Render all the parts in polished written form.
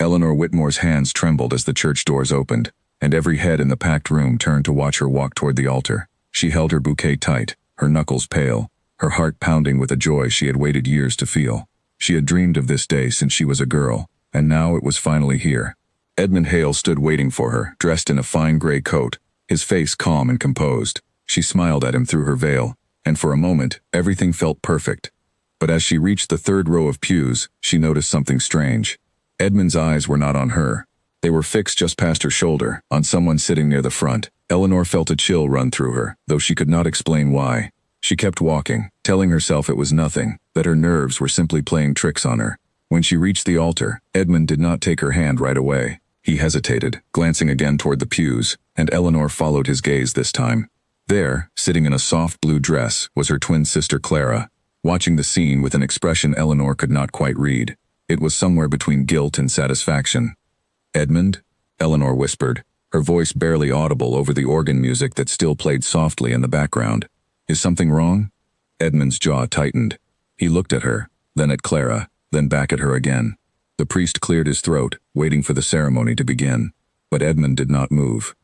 Eleanor Whitmore's hands trembled as the church doors opened, and every head in the packed room turned to watch her walk toward the altar. She held her bouquet tight, her knuckles pale, her heart pounding with a joy she had waited years to feel. She had dreamed of this day since she was a girl, and now it was finally here. Edmund Hale stood waiting for her, dressed in a fine gray coat, his face calm and composed. She smiled at him through her veil, and for a moment, everything felt perfect. But as she reached the third row of pews, she noticed something strange. Edmund's eyes were not on her. They were fixed just past her shoulder, on someone sitting near the front. Eleanor felt a chill run through her, though she could not explain why. She kept walking, telling herself it was nothing, that her nerves were simply playing tricks on her. When she reached the altar, Edmund did not take her hand right away. He hesitated, glancing again toward the pews, and Eleanor followed his gaze this time. There, sitting in a soft blue dress, was her twin sister Clara, watching the scene with an expression Eleanor could not quite read. It was somewhere between guilt and satisfaction. "Edmund?" Eleanor whispered, her voice barely audible over the organ music that still played softly in the background. "Is something wrong?" Edmund's jaw tightened. He looked at her, then at Clara, then back at her again. The priest cleared his throat, waiting for the ceremony to begin. But Edmund did not move.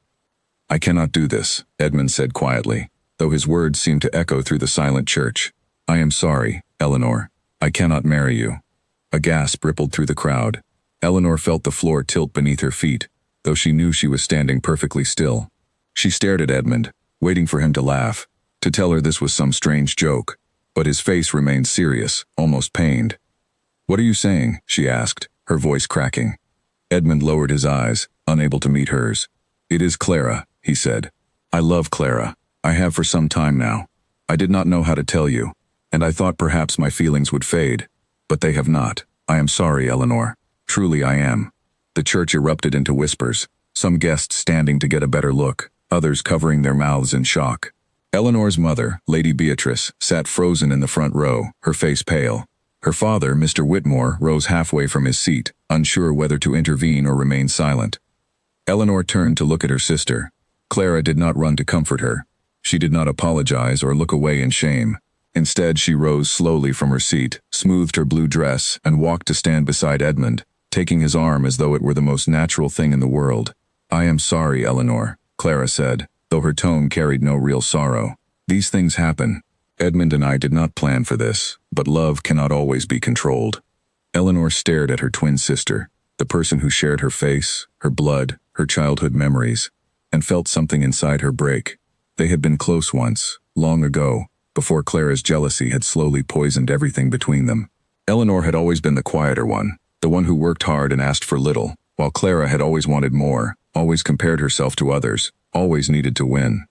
"I cannot do this," Edmund said quietly, though his words seemed to echo through the silent church. "I am sorry, Eleanor. I cannot marry you." A gasp rippled through the crowd. Eleanor felt the floor tilt beneath her feet, though she knew she was standing perfectly still. She stared at Edmund, waiting for him to laugh, to tell her this was some strange joke, but his face remained serious, almost pained. "What are you saying?" she asked, her voice cracking. Edmund lowered his eyes, unable to meet hers. "It is Clara," he said. "I love Clara. I have for some time now. I did not know how to tell you, and I thought perhaps my feelings would fade, but they have not. I am sorry, Eleanor. Truly I am." The church erupted into whispers, some guests standing to get a better look, others covering their mouths in shock. Eleanor's mother, Lady Beatrice, sat frozen in the front row, her face pale. Her father, Mr. Whitmore, rose halfway from his seat, unsure whether to intervene or remain silent. Eleanor turned to look at her sister. Clara did not run to comfort her. She did not apologize or look away in shame. Instead, she rose slowly from her seat, smoothed her blue dress, and walked to stand beside Edmund, taking his arm as though it were the most natural thing in the world. "I am sorry, Eleanor," Clara said, though her tone carried no real sorrow. "These things happen. Edmund and I did not plan for this, but love cannot always be controlled." Eleanor stared at her twin sister, the person who shared her face, her blood, her childhood memories, and felt something inside her break. They had been close once, long ago, before Clara's jealousy had slowly poisoned everything between them. Eleanor had always been the quieter one, the one who worked hard and asked for little, while Clara had always wanted more, always compared herself to others, always needed to win.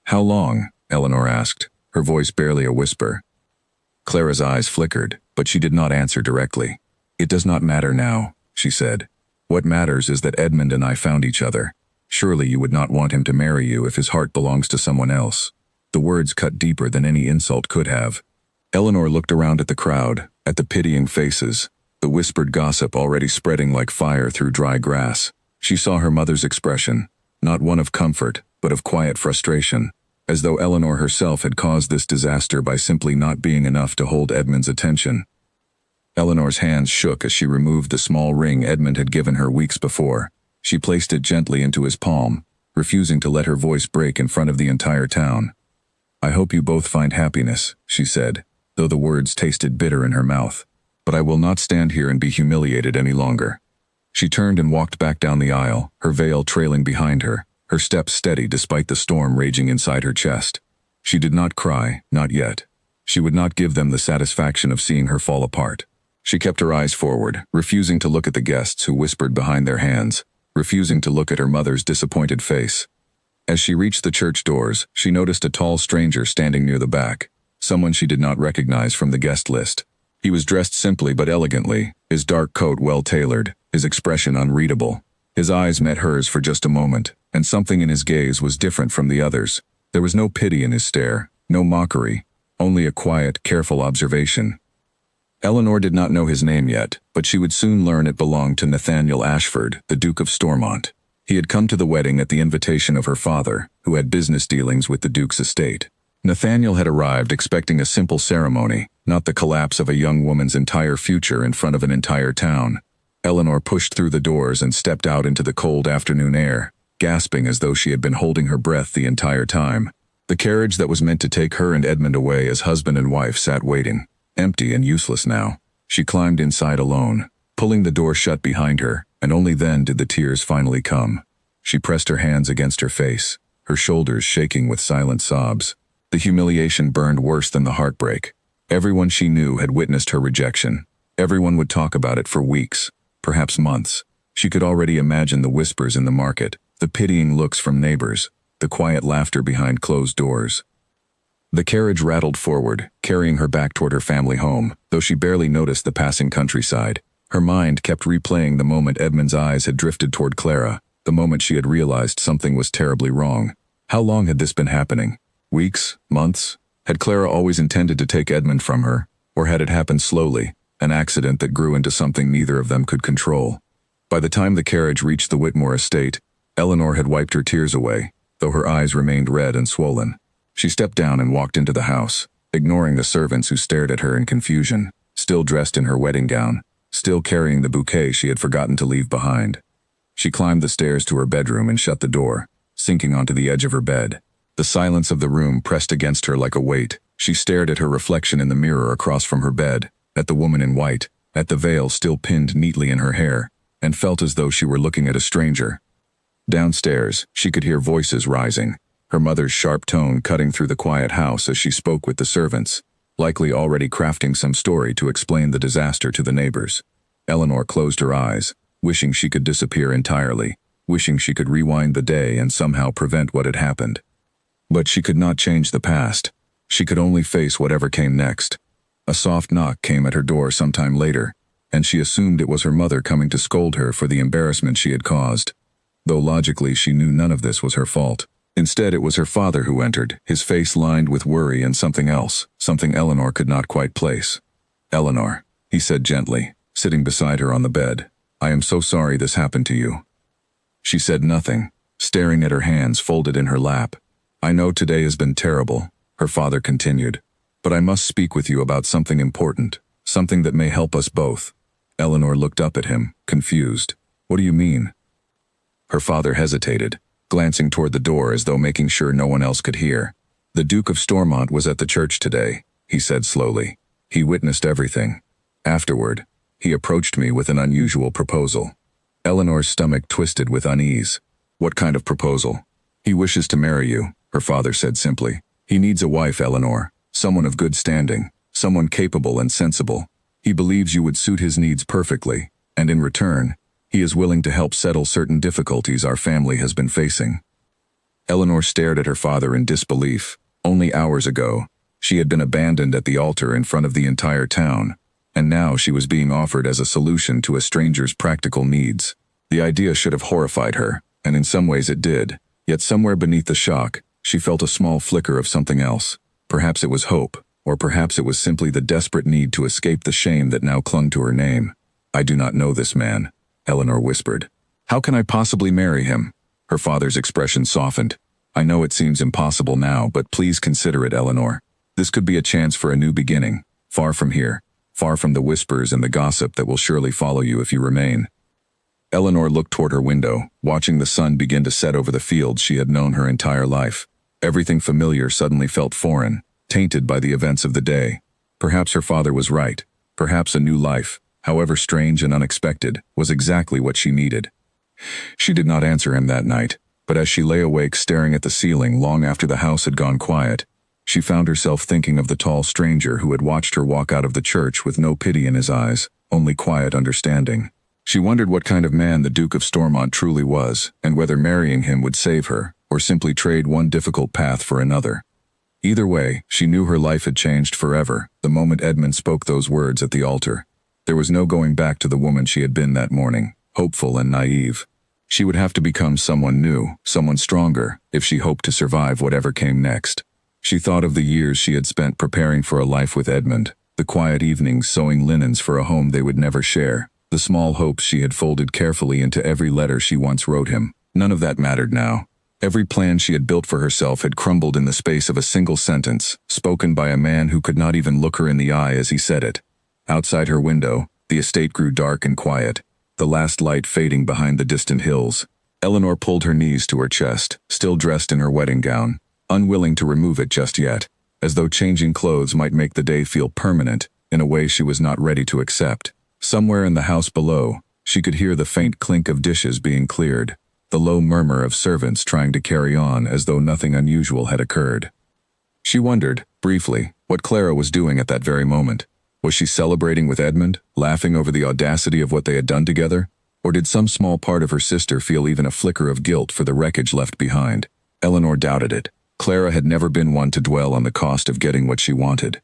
"How long?" Eleanor asked, her voice barely a whisper. Clara's eyes flickered, but she did not answer directly. "It does not matter now," she said. "What matters is that Edmund and I found each other. Surely you would not want him to marry you if his heart belongs to someone else." The words cut deeper than any insult could have. Eleanor looked around at the crowd, at the pitying faces, the whispered gossip already spreading like fire through dry grass. She saw her mother's expression, not one of comfort, but of quiet frustration, as though Eleanor herself had caused this disaster by simply not being enough to hold Edmund's attention. Eleanor's hands shook as she removed the small ring Edmund had given her weeks before. She placed it gently into his palm, refusing to let her voice break in front of the entire town. "I hope you both find happiness," she said, though the words tasted bitter in her mouth. "But I will not stand here and be humiliated any longer." She turned and walked back down the aisle, her veil trailing behind her, her steps steady despite the storm raging inside her chest. She did not cry, not yet. She would not give them the satisfaction of seeing her fall apart. She kept her eyes forward, refusing to look at the guests who whispered behind their hands, refusing to look at her mother's disappointed face. As she reached the church doors, she noticed a tall stranger standing near the back, someone she did not recognize from the guest list. He was dressed simply but elegantly, his dark coat well-tailored, his expression unreadable. His eyes met hers for just a moment, and something in his gaze was different from the others. There was no pity in his stare, no mockery, only a quiet, careful observation. Eleanor did not know his name yet, but she would soon learn it belonged to Nathaniel Ashford, the Duke of Stormont. He had come to the wedding at the invitation of her father, who had business dealings with the Duke's estate. Nathaniel had arrived expecting a simple ceremony, not the collapse of a young woman's entire future in front of an entire town. Eleanor pushed through the doors and stepped out into the cold afternoon air, gasping as though she had been holding her breath the entire time. The carriage that was meant to take her and Edmund away as husband and wife sat waiting, empty and useless now. She climbed inside alone, pulling the door shut behind her, and only then did the tears finally come. She pressed her hands against her face, her shoulders shaking with silent sobs. The humiliation burned worse than the heartbreak. Everyone she knew had witnessed her rejection. Everyone would talk about it for weeks, perhaps months. She could already imagine the whispers in the market, the pitying looks from neighbors, the quiet laughter behind closed doors. The carriage rattled forward, carrying her back toward her family home, though she barely noticed the passing countryside. Her mind kept replaying the moment Edmund's eyes had drifted toward Clara, the moment she had realized something was terribly wrong. How long had this been happening? Weeks? Months? Had Clara always intended to take Edmund from her, or had it happened slowly, an accident that grew into something neither of them could control? By the time the carriage reached the Whitmore estate, Eleanor had wiped her tears away, though her eyes remained red and swollen. She stepped down and walked into the house, ignoring the servants who stared at her in confusion, still dressed in her wedding gown, still carrying the bouquet she had forgotten to leave behind. She climbed the stairs to her bedroom and shut the door, sinking onto the edge of her bed. The silence of the room pressed against her like a weight. She stared at her reflection in the mirror across from her bed, at the woman in white, at the veil still pinned neatly in her hair, and felt as though she were looking at a stranger. Downstairs, she could hear voices rising, her mother's sharp tone cutting through the quiet house as she spoke with the servants, likely already crafting some story to explain the disaster to the neighbors. Eleanor closed her eyes, wishing she could disappear entirely, wishing she could rewind the day and somehow prevent what had happened. But she could not change the past. She could only face whatever came next. A soft knock came at her door sometime later, and she assumed it was her mother coming to scold her for the embarrassment she had caused. Though logically she knew none of this was her fault. Instead, it was her father who entered, his face lined with worry and something else, something Eleanor could not quite place. "Eleanor," he said gently, sitting beside her on the bed, "I am so sorry this happened to you." She said nothing, staring at her hands folded in her lap. "I know today has been terrible," her father continued, "but I must speak with you about something important, something that may help us both." Eleanor looked up at him, confused. "What do you mean?" Her father hesitated, glancing toward the door as though making sure no one else could hear. "The Duke of Stormont was at the church today," he said slowly. "He witnessed everything. Afterward, he approached me with an unusual proposal." Eleanor's stomach twisted with unease. "What kind of proposal?" "He wishes to marry you," her father said simply. "He needs a wife, Eleanor, someone of good standing, someone capable and sensible. He believes you would suit his needs perfectly, and in return, he is willing to help settle certain difficulties our family has been facing." Eleanor stared at her father in disbelief. Only hours ago, she had been abandoned at the altar in front of the entire town, and now she was being offered as a solution to a stranger's practical needs. The idea should have horrified her, and in some ways it did. Yet somewhere beneath the shock, she felt a small flicker of something else. Perhaps it was hope, or perhaps it was simply the desperate need to escape the shame that now clung to her name. "I do not know this man," Eleanor whispered. "How can I possibly marry him?" Her father's expression softened. "I know it seems impossible now, but please consider it, Eleanor. This could be a chance for a new beginning, far from here, far from the whispers and the gossip that will surely follow you if you remain." Eleanor looked toward her window, watching the sun begin to set over the fields she had known her entire life. Everything familiar suddenly felt foreign, tainted by the events of the day. Perhaps her father was right. Perhaps a new life, however strange and unexpected, was exactly what she needed. She did not answer him that night, but as she lay awake staring at the ceiling long after the house had gone quiet, she found herself thinking of the tall stranger who had watched her walk out of the church with no pity in his eyes, only quiet understanding. She wondered what kind of man the Duke of Stormont truly was, and whether marrying him would save her, or simply trade one difficult path for another. Either way, she knew her life had changed forever the moment Edmund spoke those words at the altar. There was no going back to the woman she had been that morning, hopeful and naive. She would have to become someone new, someone stronger, if she hoped to survive whatever came next. She thought of the years she had spent preparing for a life with Edmund, the quiet evenings sewing linens for a home they would never share, the small hopes she had folded carefully into every letter she once wrote him. None of that mattered now. Every plan she had built for herself had crumbled in the space of a single sentence, spoken by a man who could not even look her in the eye as he said it. Outside her window, the estate grew dark and quiet. the last light fading behind the distant hills. Eleanor pulled her knees to her chest, still dressed in her wedding gown, unwilling to remove it just yet, as though changing clothes might make the day feel permanent in a way she was not ready to accept. Somewhere in the house below, she could hear the faint clink of dishes being cleared, the low murmur of servants trying to carry on as though nothing unusual had occurred. She wondered, briefly, what Clara was doing at that very moment. Was she celebrating with Edmund, laughing over the audacity of what they had done together? Or did some small part of her sister feel even a flicker of guilt for the wreckage left behind? Eleanor doubted it. Clara had never been one to dwell on the cost of getting what she wanted.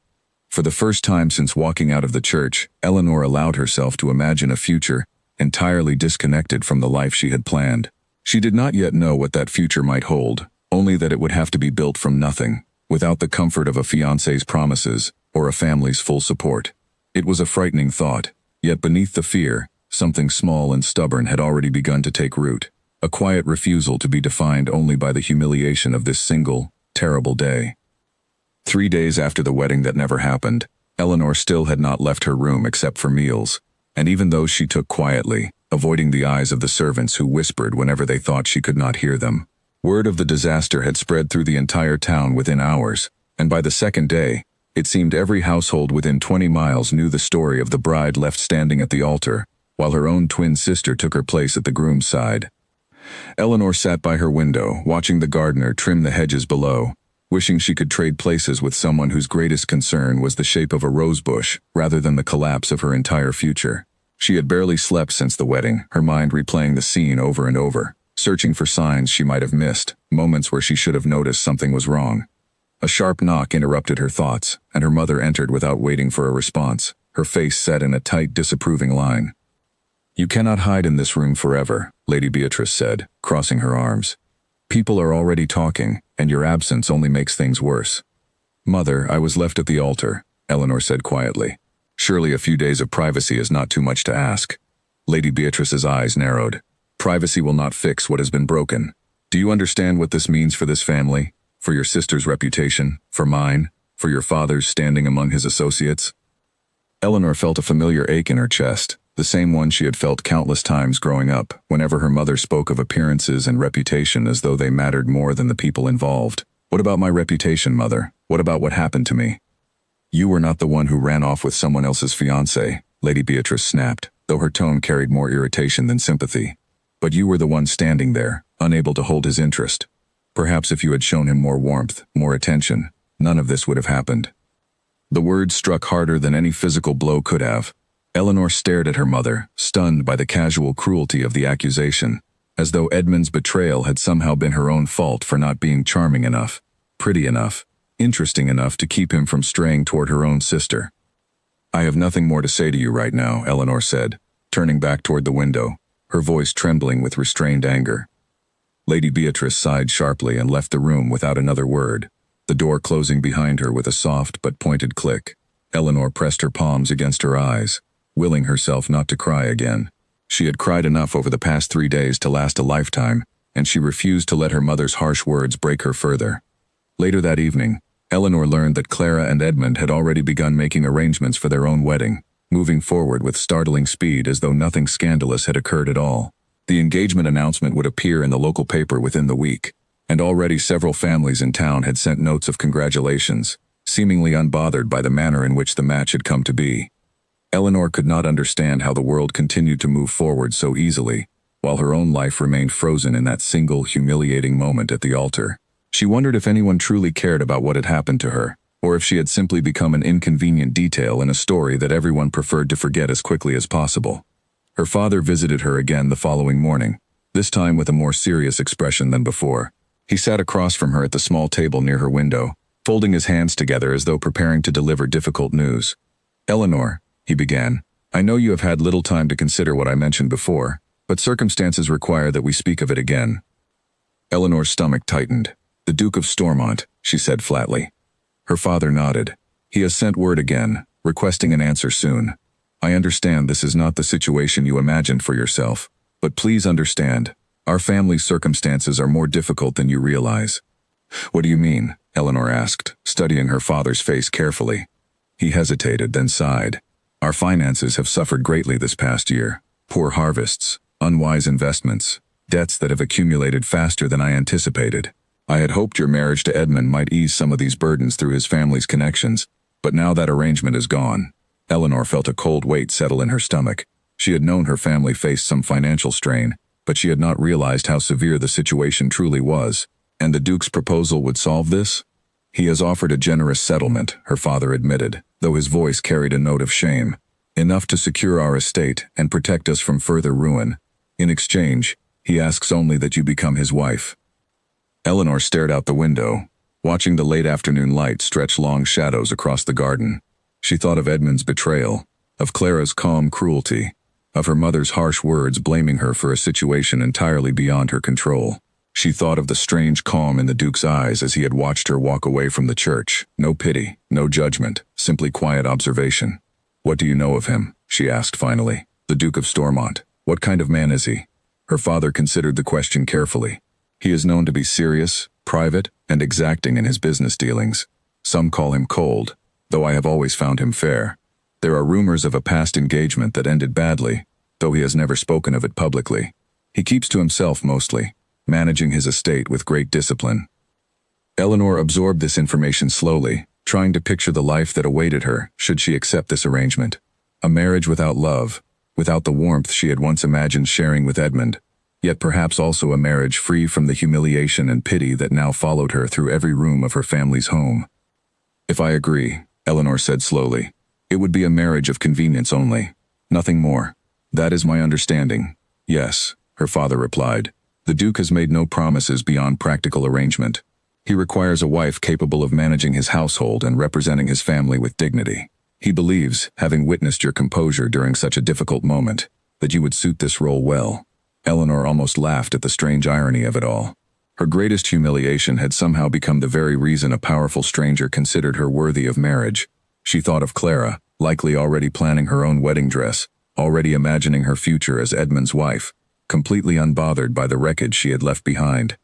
For the first time since walking out of the church, Eleanor allowed herself to imagine a future entirely disconnected from the life she had planned. She did not yet know what that future might hold, only that it would have to be built from nothing, without the comfort of a fiancé's promises or a family's full support. It was a frightening thought, yet beneath the fear, something small and stubborn had already begun to take root, a quiet refusal to be defined only by the humiliation of this single, terrible day. 3 days after the wedding that never happened, Eleanor still had not left her room except for meals, and even those she took quietly, avoiding the eyes of the servants who whispered whenever they thought she could not hear them. Word of the disaster had spread through the entire town within hours, and by the second day, it seemed every household within 20 miles knew the story of the bride left standing at the altar, while her own twin sister took her place at the groom's side. Eleanor sat by her window, watching the gardener trim the hedges below, wishing she could trade places with someone whose greatest concern was the shape of a rose bush rather than the collapse of her entire future. She had barely slept since the wedding, her mind replaying the scene over and over, searching for signs she might have missed, moments where she should have noticed something was wrong. A sharp knock interrupted her thoughts, and her mother entered without waiting for a response, her face set in a tight, disapproving line. "You cannot hide in this room forever," Lady Beatrice said, crossing her arms. "People are already talking, and your absence only makes things worse." "Mother, I was left at the altar," Eleanor said quietly. "Surely a few days of privacy is not too much to ask." Lady Beatrice's eyes narrowed. "Privacy will not fix what has been broken. Do you understand what this means for this family? For your sister's reputation? For mine? For your father's standing among his associates?" Eleanor felt a familiar ache in her chest, the same one she had felt countless times growing up, whenever her mother spoke of appearances and reputation as though they mattered more than the people involved. "What about my reputation, Mother? What about what happened to me?" "You were not the one who ran off with someone else's fiancé," Lady Beatrice snapped, though her tone carried more irritation than sympathy. "But you were the one standing there, unable to hold his interest. Perhaps if you had shown him more warmth, more attention, none of this would have happened." The words struck harder than any physical blow could have. Eleanor stared at her mother, stunned by the casual cruelty of the accusation, as though Edmund's betrayal had somehow been her own fault for not being charming enough, pretty enough, interesting enough to keep him from straying toward her own sister. "I have nothing more to say to you right now," Eleanor said, turning back toward the window, her voice trembling with restrained anger. Lady Beatrice sighed sharply and left the room without another word, the door closing behind her with a soft but pointed click. Eleanor pressed her palms against her eyes, willing herself not to cry again. She had cried enough over the past 3 days to last a lifetime, and she refused to let her mother's harsh words break her further. Later that evening, Eleanor learned that Clara and Edmund had already begun making arrangements for their own wedding, moving forward with startling speed as though nothing scandalous had occurred at all. The engagement announcement would appear in the local paper within the week, and already several families in town had sent notes of congratulations, seemingly unbothered by the manner in which the match had come to be. Eleanor could not understand how the world continued to move forward so easily, while her own life remained frozen in that single humiliating moment at the altar. She wondered if anyone truly cared about what had happened to her, or if she had simply become an inconvenient detail in a story that everyone preferred to forget as quickly as possible. Her father visited her again the following morning, this time with a more serious expression than before. He sat across from her at the small table near her window, folding his hands together as though preparing to deliver difficult news. "Eleanor," he began, "I know you have had little time to consider what I mentioned before, but circumstances require that we speak of it again." Eleanor's stomach tightened. "The Duke of Stormont," she said flatly. Her father nodded. "He has sent word again, requesting an answer soon. I understand this is not the situation you imagined for yourself, but please understand, our family's circumstances are more difficult than you realize." "What do you mean?" Eleanor asked, studying her father's face carefully. He hesitated, then sighed. "Our finances have suffered greatly this past year. Poor harvests, unwise investments, debts that have accumulated faster than I anticipated. I had hoped your marriage to Edmund might ease some of these burdens through his family's connections, but now that arrangement is gone. Eleanor felt a cold weight settle in her stomach. She had known her family faced some financial strain, but she had not realized how severe the situation truly was. And the Duke's proposal would solve this? He has offered a generous settlement, her father admitted, though his voice carried a note of shame. Enough to secure our estate and protect us from further ruin. In exchange, he asks only that you become his wife. Eleanor stared out the window, watching the late afternoon light stretch long shadows across the garden. She thought of Edmund's betrayal, of Clara's calm cruelty, of her mother's harsh words blaming her for a situation entirely beyond her control. She thought of the strange calm in the Duke's eyes as he had watched her walk away from the church. No pity, no judgment, simply quiet observation. "What do you know of him?" she asked finally. "The Duke of Stormont. What kind of man is he?" Her father considered the question carefully. "He is known to be serious, private, and exacting in his business dealings. Some call him cold, though I have always found him fair. There are rumors of a past engagement that ended badly, though he has never spoken of it publicly. He keeps to himself mostly, managing his estate with great discipline." Eleanor absorbed this information slowly, trying to picture the life that awaited her should she accept this arrangement. A marriage without love, without the warmth she had once imagined sharing with Edmund, yet perhaps also a marriage free from the humiliation and pity that now followed her through every room of her family's home. "If I agree," Eleanor said slowly, "it would be a marriage of convenience only. Nothing more. That is my understanding." "Yes," her father replied. "The Duke has made no promises beyond practical arrangement. He requires a wife capable of managing his household and representing his family with dignity. He believes, having witnessed your composure during such a difficult moment, that you would suit this role well." Eleanor almost laughed at the strange irony of it all. Her greatest humiliation had somehow become the very reason a powerful stranger considered her worthy of marriage. She thought of Clara, likely already planning her own wedding dress, already imagining her future as Edmund's wife, completely unbothered by the wreckage she had left behind.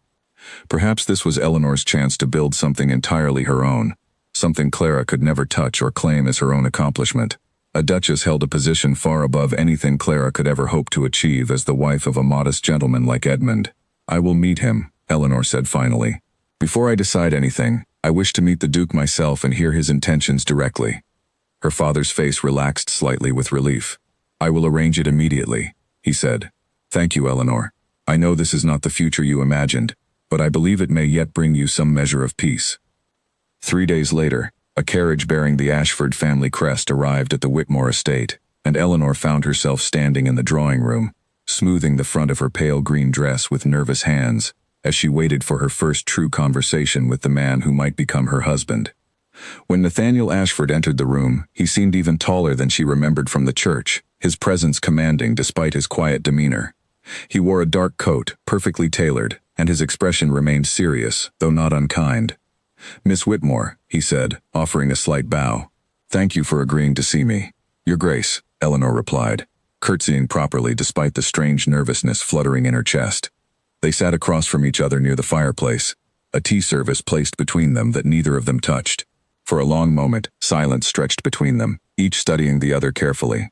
Perhaps this was Eleanor's chance to build something entirely her own, something Clara could never touch or claim as her own accomplishment. A duchess held a position far above anything Clara could ever hope to achieve as the wife of a modest gentleman like Edmund. "I will meet him," Eleanor said finally. "Before I decide anything, I wish to meet the Duke myself and hear his intentions directly." Her father's face relaxed slightly with relief. "I will arrange it immediately," he said. "Thank you, Eleanor. I know this is not the future you imagined, but I believe it may yet bring you some measure of peace." 3 days later, a carriage bearing the Ashford family crest arrived at the Whitmore estate, and Eleanor found herself standing in the drawing room, smoothing the front of her pale green dress with nervous hands, as she waited for her first true conversation with the man who might become her husband. When Nathaniel Ashford entered the room, he seemed even taller than she remembered from the church, his presence commanding despite his quiet demeanor. He wore a dark coat, perfectly tailored, and his expression remained serious, though not unkind. "Miss Whitmore," he said, offering a slight bow. "Thank you for agreeing to see me." "Your Grace," Eleanor replied, curtsying properly despite the strange nervousness fluttering in her chest. They sat across from each other near the fireplace, a tea service placed between them that neither of them touched. For a long moment, silence stretched between them, each studying the other carefully.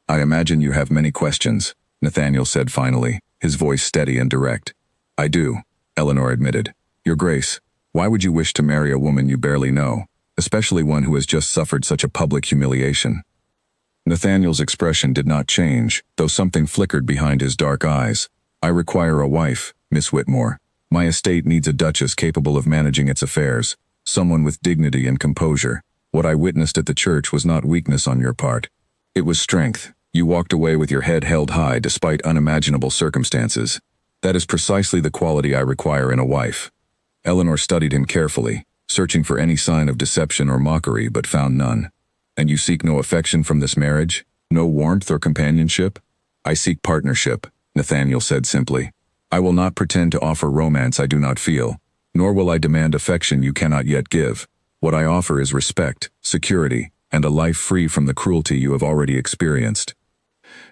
"I imagine you have many questions," Nathaniel said finally, his voice steady and direct. "I do," Eleanor admitted. "Your Grace, why would you wish to marry a woman you barely know, especially one who has just suffered such a public humiliation?" Nathaniel's expression did not change, though something flickered behind his dark eyes. "I require a wife, Miss Whitmore. My estate needs a duchess capable of managing its affairs, someone with dignity and composure. What I witnessed at the church was not weakness on your part. It was strength. You walked away with your head held high despite unimaginable circumstances. That is precisely the quality I require in a wife." Eleanor studied him carefully, searching for any sign of deception or mockery, but found none. "And you seek no affection from this marriage? No warmth or companionship?" "I seek partnership," Nathaniel said simply. "I will not pretend to offer romance I do not feel, nor will I demand affection you cannot yet give. What I offer is respect, security, and a life free from the cruelty you have already experienced."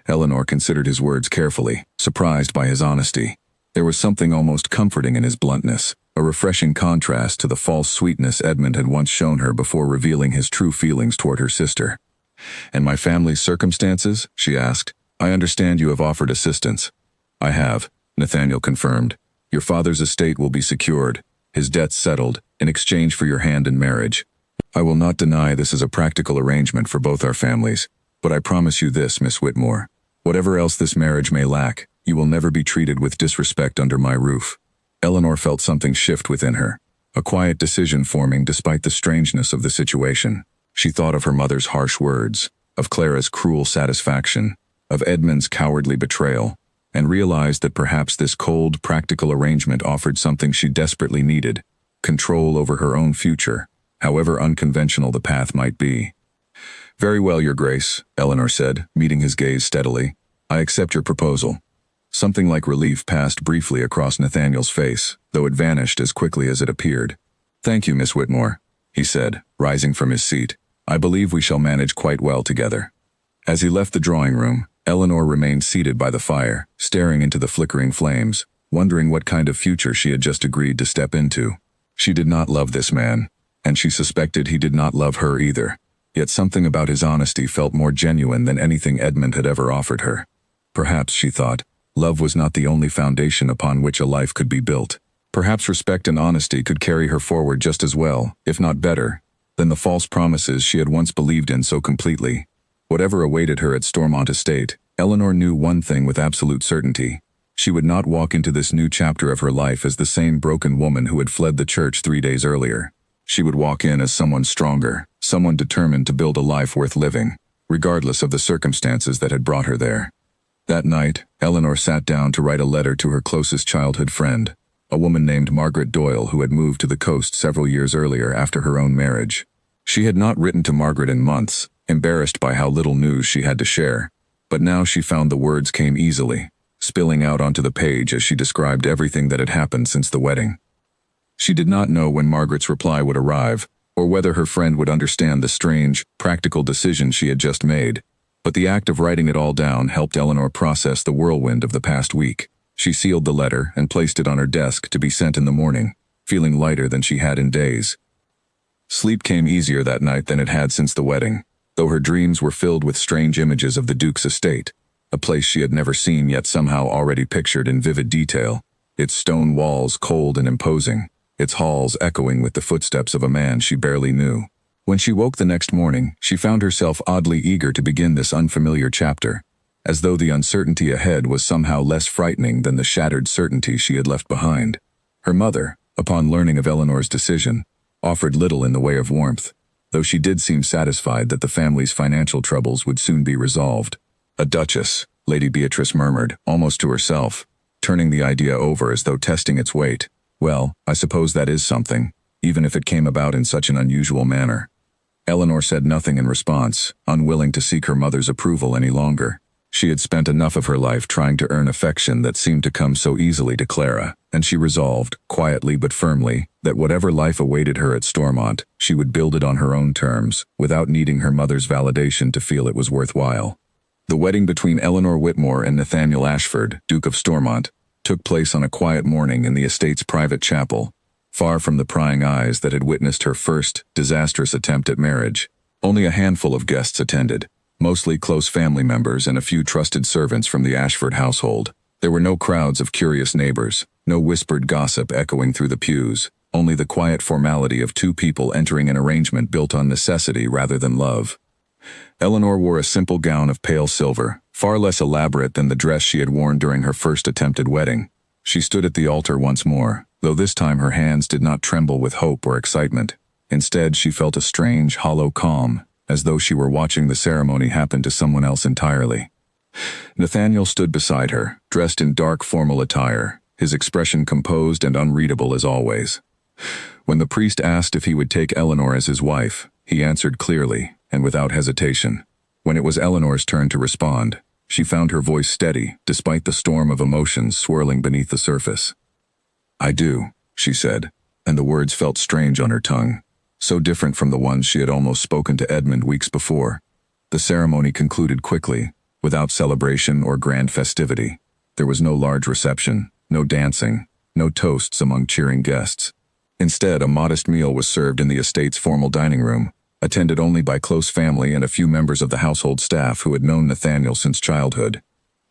Eleanor considered his words carefully, surprised by his honesty. There was something almost comforting in his bluntness, a refreshing contrast to the false sweetness Edmund had once shown her before revealing his true feelings toward her sister. "And my family's circumstances?" she asked. I understand you have offered assistance. I have, Nathaniel confirmed. Your father's estate will be secured, his debts settled, in exchange for your hand in marriage. I will not deny this is a practical arrangement for both our families, but I promise you this, Miss Whitmore. Whatever else this marriage may lack, you will never be treated with disrespect under my roof. Eleanor felt something shift within her, a quiet decision forming despite the strangeness of the situation. She thought of her mother's harsh words, of Clara's cruel satisfaction, of Edmund's cowardly betrayal, and realized that perhaps this cold, practical arrangement offered something she desperately needed: control over her own future, however unconventional the path might be. Very well, Your Grace, Eleanor said, meeting his gaze steadily. I accept your proposal. Something like relief passed briefly across Nathaniel's face, though it vanished as quickly as it appeared. Thank you, Miss Whitmore, he said, rising from his seat. I believe we shall manage quite well together. As he left the drawing room, Eleanor remained seated by the fire, staring into the flickering flames, wondering what kind of future she had just agreed to step into. She did not love this man, and she suspected he did not love her either. Yet something about his honesty felt more genuine than anything Edmund had ever offered her. Perhaps, she thought, love was not the only foundation upon which a life could be built. Perhaps respect and honesty could carry her forward just as well, if not better, than the false promises she had once believed in so completely. Whatever awaited her at Stormont Estate, Eleanor knew one thing with absolute certainty. She would not walk into this new chapter of her life as the same broken woman who had fled the church 3 days earlier. She would walk in as someone stronger, someone determined to build a life worth living, regardless of the circumstances that had brought her there. That night, Eleanor sat down to write a letter to her closest childhood friend, a woman named Margaret Doyle who had moved to the coast several years earlier after her own marriage. She had not written to Margaret in months, embarrassed by how little news she had to share, but now she found the words came easily, spilling out onto the page as she described everything that had happened since the wedding. She did not know when Margaret's reply would arrive, or whether her friend would understand the strange, practical decision she had just made, but the act of writing it all down helped Eleanor process the whirlwind of the past week. She sealed the letter and placed it on her desk to be sent in the morning, feeling lighter than she had in days. Sleep came easier that night than it had since the wedding, though her dreams were filled with strange images of the Duke's estate, a place she had never seen yet somehow already pictured in vivid detail, its stone walls cold and imposing, its halls echoing with the footsteps of a man she barely knew. When she woke the next morning, she found herself oddly eager to begin this unfamiliar chapter, as though the uncertainty ahead was somehow less frightening than the shattered certainty she had left behind. Her mother, upon learning of Eleanor's decision, offered little in the way of warmth, though she did seem satisfied that the family's financial troubles would soon be resolved. A duchess, Lady Beatrice murmured, almost to herself, turning the idea over as though testing its weight. Well, I suppose that is something, even if it came about in such an unusual manner. Eleanor said nothing in response, unwilling to seek her mother's approval any longer. She had spent enough of her life trying to earn affection that seemed to come so easily to Clara, and she resolved, quietly but firmly, that whatever life awaited her at Stormont, she would build it on her own terms, without needing her mother's validation to feel it was worthwhile. The wedding between Eleanor Whitmore and Nathaniel Ashford, Duke of Stormont, took place on a quiet morning in the estate's private chapel, far from the prying eyes that had witnessed her first, disastrous attempt at marriage. Only a handful of guests attended, mostly close family members and a few trusted servants from the Ashford household. There were no crowds of curious neighbors, no whispered gossip echoing through the pews, only the quiet formality of two people entering an arrangement built on necessity rather than love. Eleanor wore a simple gown of pale silver, far less elaborate than the dress she had worn during her first attempted wedding. She stood at the altar once more, though this time her hands did not tremble with hope or excitement. Instead, she felt a strange, hollow calm, as though she were watching the ceremony happen to someone else entirely. Nathaniel stood beside her, dressed in dark formal attire, his expression composed and unreadable as always. When the priest asked if he would take Eleanor as his wife, he answered clearly and without hesitation. When it was Eleanor's turn to respond, she found her voice steady, despite the storm of emotions swirling beneath the surface. "I do," she said, and the words felt strange on her tongue, so different from the ones she had almost spoken to Edmund weeks before. The ceremony concluded quickly, without celebration or grand festivity. There was no large reception, no dancing, no toasts among cheering guests. Instead, a modest meal was served in the estate's formal dining room, attended only by close family and a few members of the household staff who had known Nathaniel since childhood.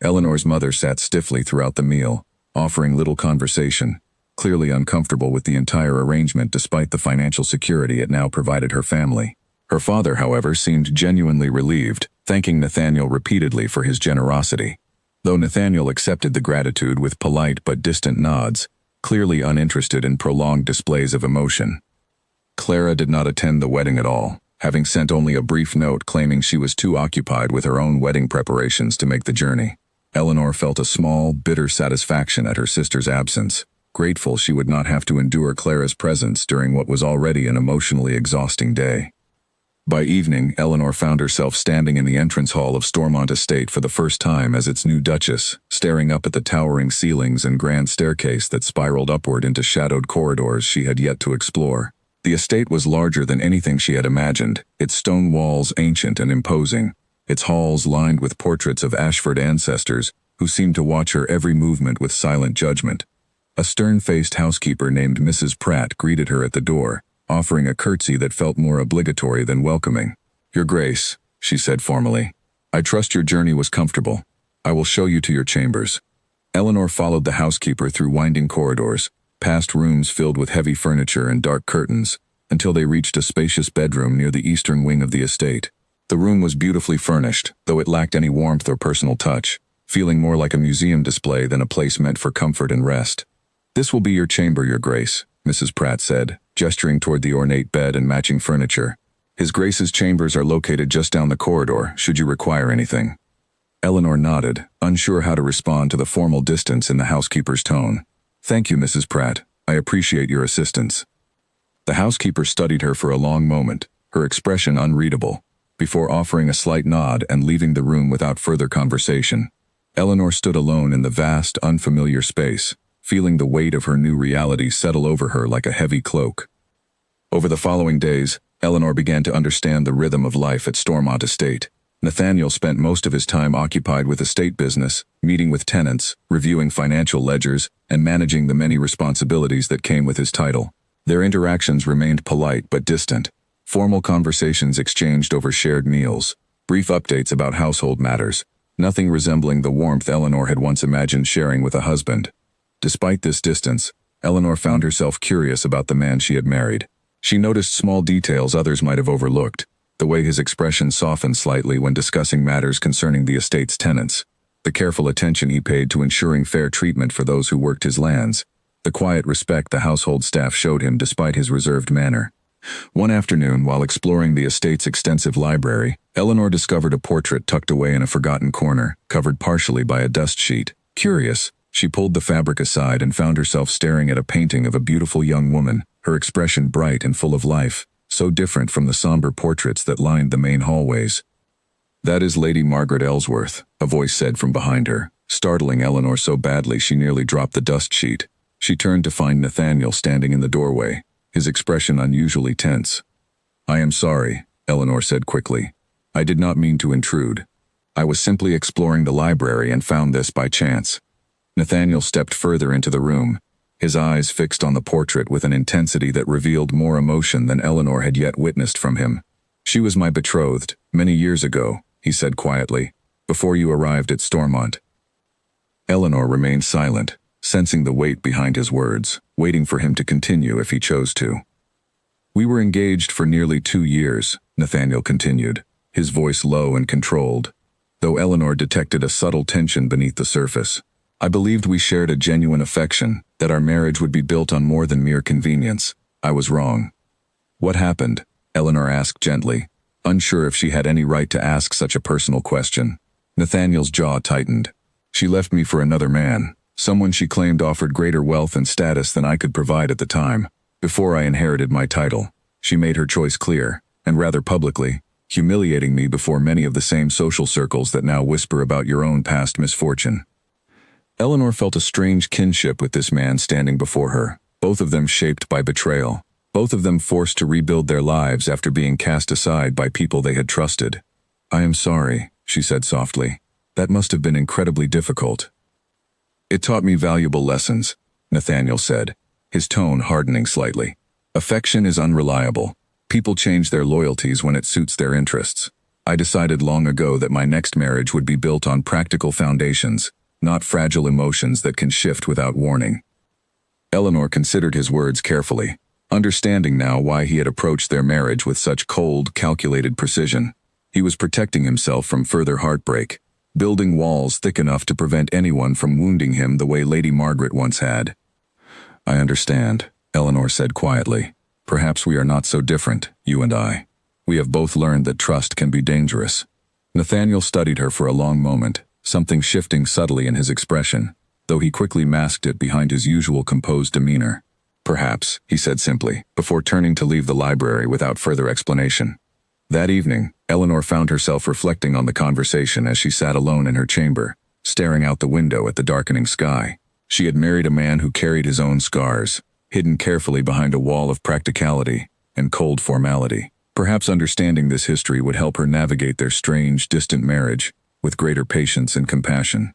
Eleanor's mother sat stiffly throughout the meal, offering little conversation, clearly uncomfortable with the entire arrangement despite the financial security it now provided her family. Her father, however, seemed genuinely relieved, thanking Nathaniel repeatedly for his generosity. Though Nathaniel accepted the gratitude with polite but distant nods, clearly uninterested in prolonged displays of emotion. Clara did not attend the wedding at all, having sent only a brief note claiming she was too occupied with her own wedding preparations to make the journey. Eleanor felt a small, bitter satisfaction at her sister's absence, grateful she would not have to endure Clara's presence during what was already an emotionally exhausting day. By evening, Eleanor found herself standing in the entrance hall of Stormont Estate for the first time as its new duchess, staring up at the towering ceilings and grand staircase that spiraled upward into shadowed corridors she had yet to explore. The estate was larger than anything she had imagined, its stone walls ancient and imposing, its halls lined with portraits of Ashford ancestors who seemed to watch her every movement with silent judgment. A stern-faced housekeeper named Mrs. Pratt greeted her at the door, offering a curtsy that felt more obligatory than welcoming. "Your Grace," she said formally, "I trust your journey was comfortable. I will show you to your chambers." Eleanor followed the housekeeper through winding corridors, past rooms filled with heavy furniture and dark curtains, until they reached a spacious bedroom near the eastern wing of the estate. The room was beautifully furnished, though it lacked any warmth or personal touch, feeling more like a museum display than a place meant for comfort and rest. "This will be your chamber, Your Grace," Mrs. Pratt said, gesturing toward the ornate bed and matching furniture. "His Grace's chambers are located just down the corridor, should you require anything." Eleanor nodded, unsure how to respond to the formal distance in the housekeeper's tone. "Thank you, Mrs. Pratt. I appreciate your assistance." The housekeeper studied her for a long moment, her expression unreadable, before offering a slight nod and leaving the room without further conversation. Eleanor stood alone in the vast, unfamiliar space, feeling the weight of her new reality settle over her like a heavy cloak. Over the following days, Eleanor began to understand the rhythm of life at Stormont Estate. Nathaniel spent most of his time occupied with estate business, meeting with tenants, reviewing financial ledgers, and managing the many responsibilities that came with his title. Their interactions remained polite but distant. Formal conversations exchanged over shared meals, brief updates about household matters, nothing resembling the warmth Eleanor had once imagined sharing with a husband. Despite this distance, Eleanor found herself curious about the man she had married. She noticed small details others might have overlooked, the way his expression softened slightly when discussing matters concerning the estate's tenants, the careful attention he paid to ensuring fair treatment for those who worked his lands, the quiet respect the household staff showed him despite his reserved manner. One afternoon, while exploring the estate's extensive library, Eleanor discovered a portrait tucked away in a forgotten corner, covered partially by a dust sheet. Curious, she pulled the fabric aside and found herself staring at a painting of a beautiful young woman, her expression bright and full of life, so different from the somber portraits that lined the main hallways. "That is Lady Margaret Ellsworth," a voice said from behind her, startling Eleanor so badly she nearly dropped the dust sheet. She turned to find Nathaniel standing in the doorway, his expression unusually tense. "I am sorry," Eleanor said quickly. "I did not mean to intrude. I was simply exploring the library and found this by chance." Nathaniel stepped further into the room, his eyes fixed on the portrait with an intensity that revealed more emotion than Eleanor had yet witnessed from him. "She was my betrothed, many years ago," he said quietly, "before you arrived at Stormont." Eleanor remained silent, sensing the weight behind his words, waiting for him to continue if he chose to. "We were engaged for nearly 2 years," Nathaniel continued, his voice low and controlled, though Eleanor detected a subtle tension beneath the surface. "I believed we shared a genuine affection, that our marriage would be built on more than mere convenience. I was wrong." "What happened?" Eleanor asked gently, unsure if she had any right to ask such a personal question. Nathaniel's jaw tightened. "She left me for another man, someone she claimed offered greater wealth and status than I could provide at the time. Before I inherited my title, she made her choice clear, and rather publicly, humiliating me before many of the same social circles that now whisper about your own past misfortune." Eleanor felt a strange kinship with this man standing before her, both of them shaped by betrayal, both of them forced to rebuild their lives after being cast aside by people they had trusted. "I am sorry," she said softly. "That must have been incredibly difficult." "It taught me valuable lessons," Nathaniel said, his tone hardening slightly. "Affection is unreliable. People change their loyalties when it suits their interests. I decided long ago that my next marriage would be built on practical foundations, not fragile emotions that can shift without warning. Eleanor considered his words carefully, understanding now why he had approached their marriage with such cold, calculated precision. He was protecting himself from further heartbreak, building walls thick enough to prevent anyone from wounding him the way Lady Margaret once had. "I understand," Eleanor said quietly. "Perhaps we are not so different, you and I. We have both learned that trust can be dangerous." Nathaniel studied her for a long moment, something shifting subtly in his expression, though he quickly masked it behind his usual composed demeanor. "Perhaps," he said simply, before turning to leave the library without further explanation. That evening, Eleanor found herself reflecting on the conversation as she sat alone in her chamber, staring out the window at the darkening sky. She had married a man who carried his own scars, hidden carefully behind a wall of practicality and cold formality. Perhaps understanding this history would help her navigate their strange, distant marriage with greater patience and compassion.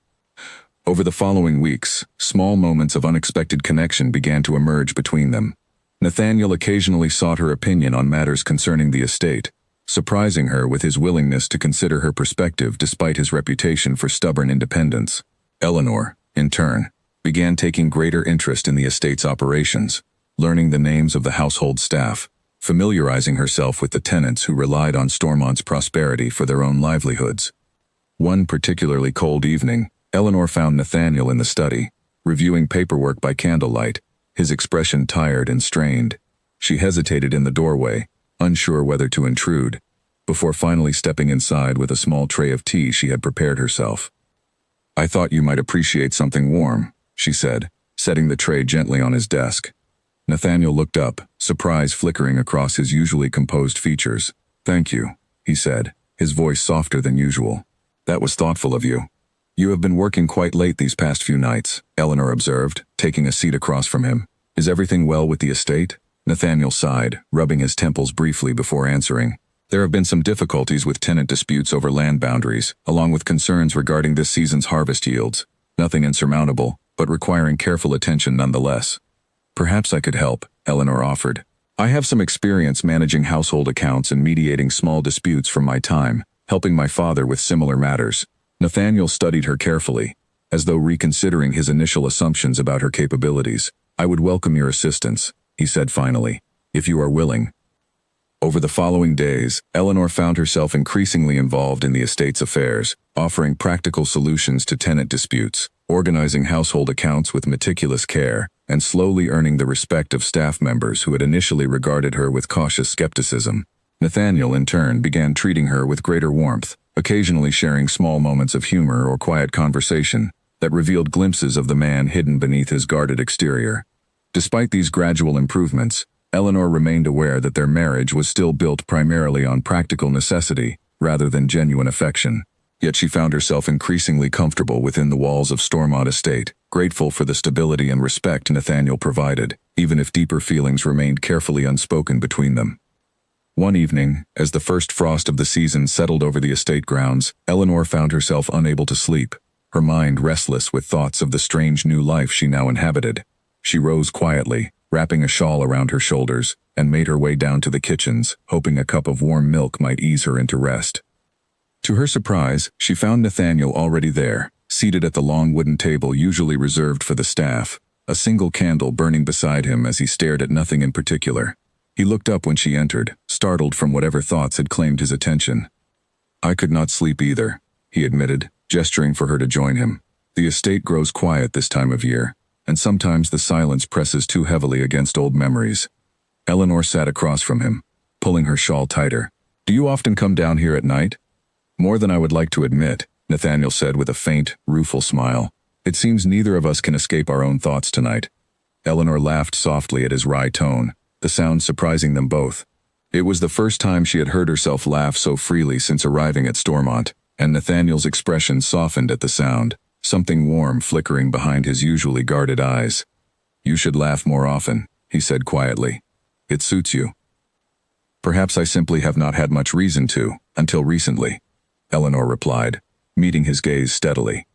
Over the following weeks, small moments of unexpected connection began to emerge between them. Nathaniel occasionally sought her opinion on matters concerning the estate, surprising her with his willingness to consider her perspective despite his reputation for stubborn independence. Eleanor, in turn, began taking greater interest in the estate's operations, learning the names of the household staff, familiarizing herself with the tenants who relied on Stormont's prosperity for their own livelihoods. One particularly cold evening, Eleanor found Nathaniel in the study, reviewing paperwork by candlelight, his expression tired and strained. She hesitated in the doorway, unsure whether to intrude, before finally stepping inside with a small tray of tea she had prepared herself. "I thought you might appreciate something warm," she said, setting the tray gently on his desk. Nathaniel looked up, surprise flickering across his usually composed features. "Thank you," he said, his voice softer than usual. "That was thoughtful of you." "You have been working quite late these past few nights," Eleanor observed, taking a seat across from him. "Is everything well with the estate?" Nathaniel sighed, rubbing his temples briefly before answering. "There have been some difficulties with tenant disputes over land boundaries, along with concerns regarding this season's harvest yields. Nothing insurmountable, but requiring careful attention nonetheless." "Perhaps I could help," Eleanor offered. "I have some experience managing household accounts and mediating small disputes from my time, helping my father with similar matters." Nathaniel studied her carefully, as though reconsidering his initial assumptions about her capabilities. "I would welcome your assistance," he said finally, "if you are willing." Over the following days, Eleanor found herself increasingly involved in the estate's affairs, offering practical solutions to tenant disputes, organizing household accounts with meticulous care, and slowly earning the respect of staff members who had initially regarded her with cautious skepticism. Nathaniel, in turn, began treating her with greater warmth, occasionally sharing small moments of humor or quiet conversation that revealed glimpses of the man hidden beneath his guarded exterior. Despite these gradual improvements, Eleanor remained aware that their marriage was still built primarily on practical necessity rather than genuine affection. Yet she found herself increasingly comfortable within the walls of Stormont Estate, grateful for the stability and respect Nathaniel provided, even if deeper feelings remained carefully unspoken between them. One evening, as the first frost of the season settled over the estate grounds, Eleanor found herself unable to sleep, her mind restless with thoughts of the strange new life she now inhabited. She rose quietly, wrapping a shawl around her shoulders, and made her way down to the kitchens, hoping a cup of warm milk might ease her into rest. To her surprise, she found Nathaniel already there, seated at the long wooden table usually reserved for the staff, a single candle burning beside him as he stared at nothing in particular. He looked up when she entered, startled from whatever thoughts had claimed his attention. "I could not sleep either," he admitted, gesturing for her to join him. "The estate grows quiet this time of year, and sometimes the silence presses too heavily against old memories." Eleanor sat across from him, pulling her shawl tighter. "Do you often come down here at night?" "More than I would like to admit," Nathaniel said with a faint, rueful smile. "It seems neither of us can escape our own thoughts tonight." Eleanor laughed softly at his wry tone, the sound surprising them both. It was the first time she had heard herself laugh so freely since arriving at Stormont, and Nathaniel's expression softened at the sound, something warm flickering behind his usually guarded eyes. "You should laugh more often," he said quietly. "It suits you." "Perhaps I simply have not had much reason to, until recently," Eleanor replied, meeting his gaze steadily.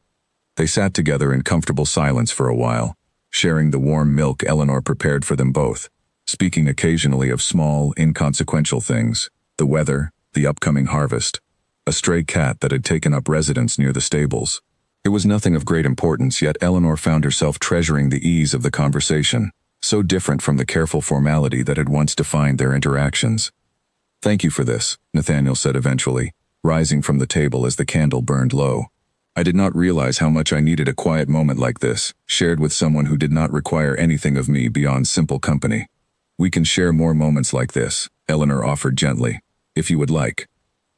They sat together in comfortable silence for a while, sharing the warm milk Eleanor prepared for them both, speaking occasionally of small, inconsequential things, the weather, the upcoming harvest. a stray cat that had taken up residence near the stables. It was nothing of great importance, yet Eleanor found herself treasuring the ease of the conversation, so different from the careful formality that had once defined their interactions. "Thank you for this," Nathaniel said eventually, rising from the table as the candle burned low. "I did not realize how much I needed a quiet moment like this, shared with someone who did not require anything of me beyond simple company. We can share more moments like this," Eleanor offered gently, "if you would like."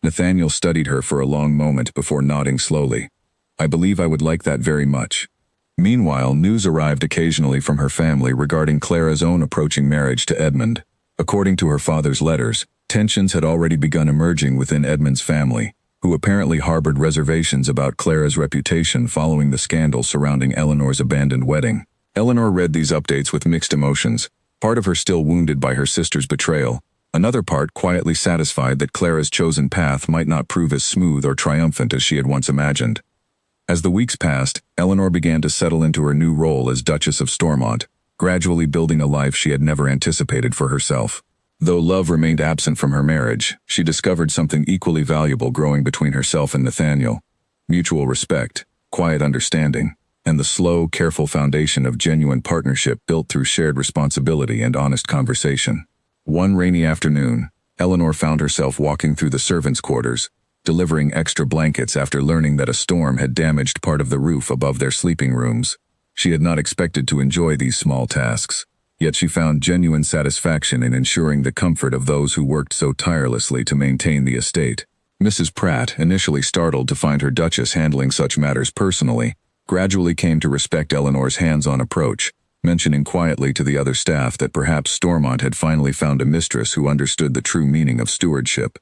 Nathaniel studied her for a long moment before nodding slowly. "I believe I would like that very much." Meanwhile, news arrived occasionally from her family regarding Clara's own approaching marriage to Edmund. According to her father's letters, tensions had already begun emerging within Edmund's family, who apparently harbored reservations about Clara's reputation following the scandal surrounding Eleanor's abandoned wedding. Eleanor read these updates with mixed emotions, part of her still wounded by her sister's betrayal, another part quietly satisfied that Clara's chosen path might not prove as smooth or triumphant as she had once imagined. As the weeks passed, Eleanor began to settle into her new role as Duchess of Stormont, gradually building a life she had never anticipated for herself. Though love remained absent from her marriage, she discovered something equally valuable growing between herself and Nathaniel: mutual respect, quiet understanding, and the slow, careful foundation of genuine partnership built through shared responsibility and honest conversation. One rainy afternoon, Eleanor found herself walking through the servants' quarters, delivering extra blankets after learning that a storm had damaged part of the roof above their sleeping rooms. She had not expected to enjoy these small tasks, yet she found genuine satisfaction in ensuring the comfort of those who worked so tirelessly to maintain the estate. Mrs. Pratt, initially startled to find her Duchess handling such matters personally, gradually came to respect Eleanor's hands-on approach, mentioning quietly to the other staff that perhaps Stormont had finally found a mistress who understood the true meaning of stewardship.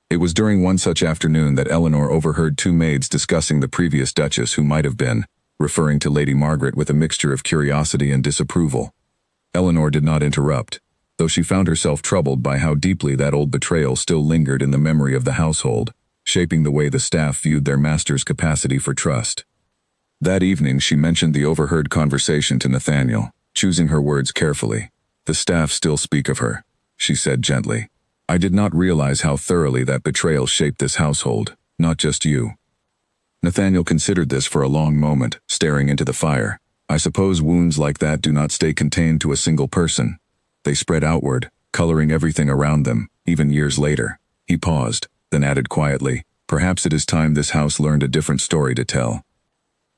It was during one such afternoon that Eleanor overheard two maids discussing the previous Duchess who might have been, referring to Lady Margaret with a mixture of curiosity and disapproval. Eleanor did not interrupt, though she found herself troubled by how deeply that old betrayal still lingered in the memory of the household, shaping the way the staff viewed their master's capacity for trust. That evening she mentioned the overheard conversation to Nathaniel, choosing her words carefully. "The staff still speak of her," she said gently. "I did not realize how thoroughly that betrayal shaped this household, not just you." Nathaniel considered this for a long moment, staring into the fire. "I suppose wounds like that do not stay contained to a single person. They spread outward, coloring everything around them, even years later." He paused, then added quietly, "Perhaps it is time this house learned a different story to tell."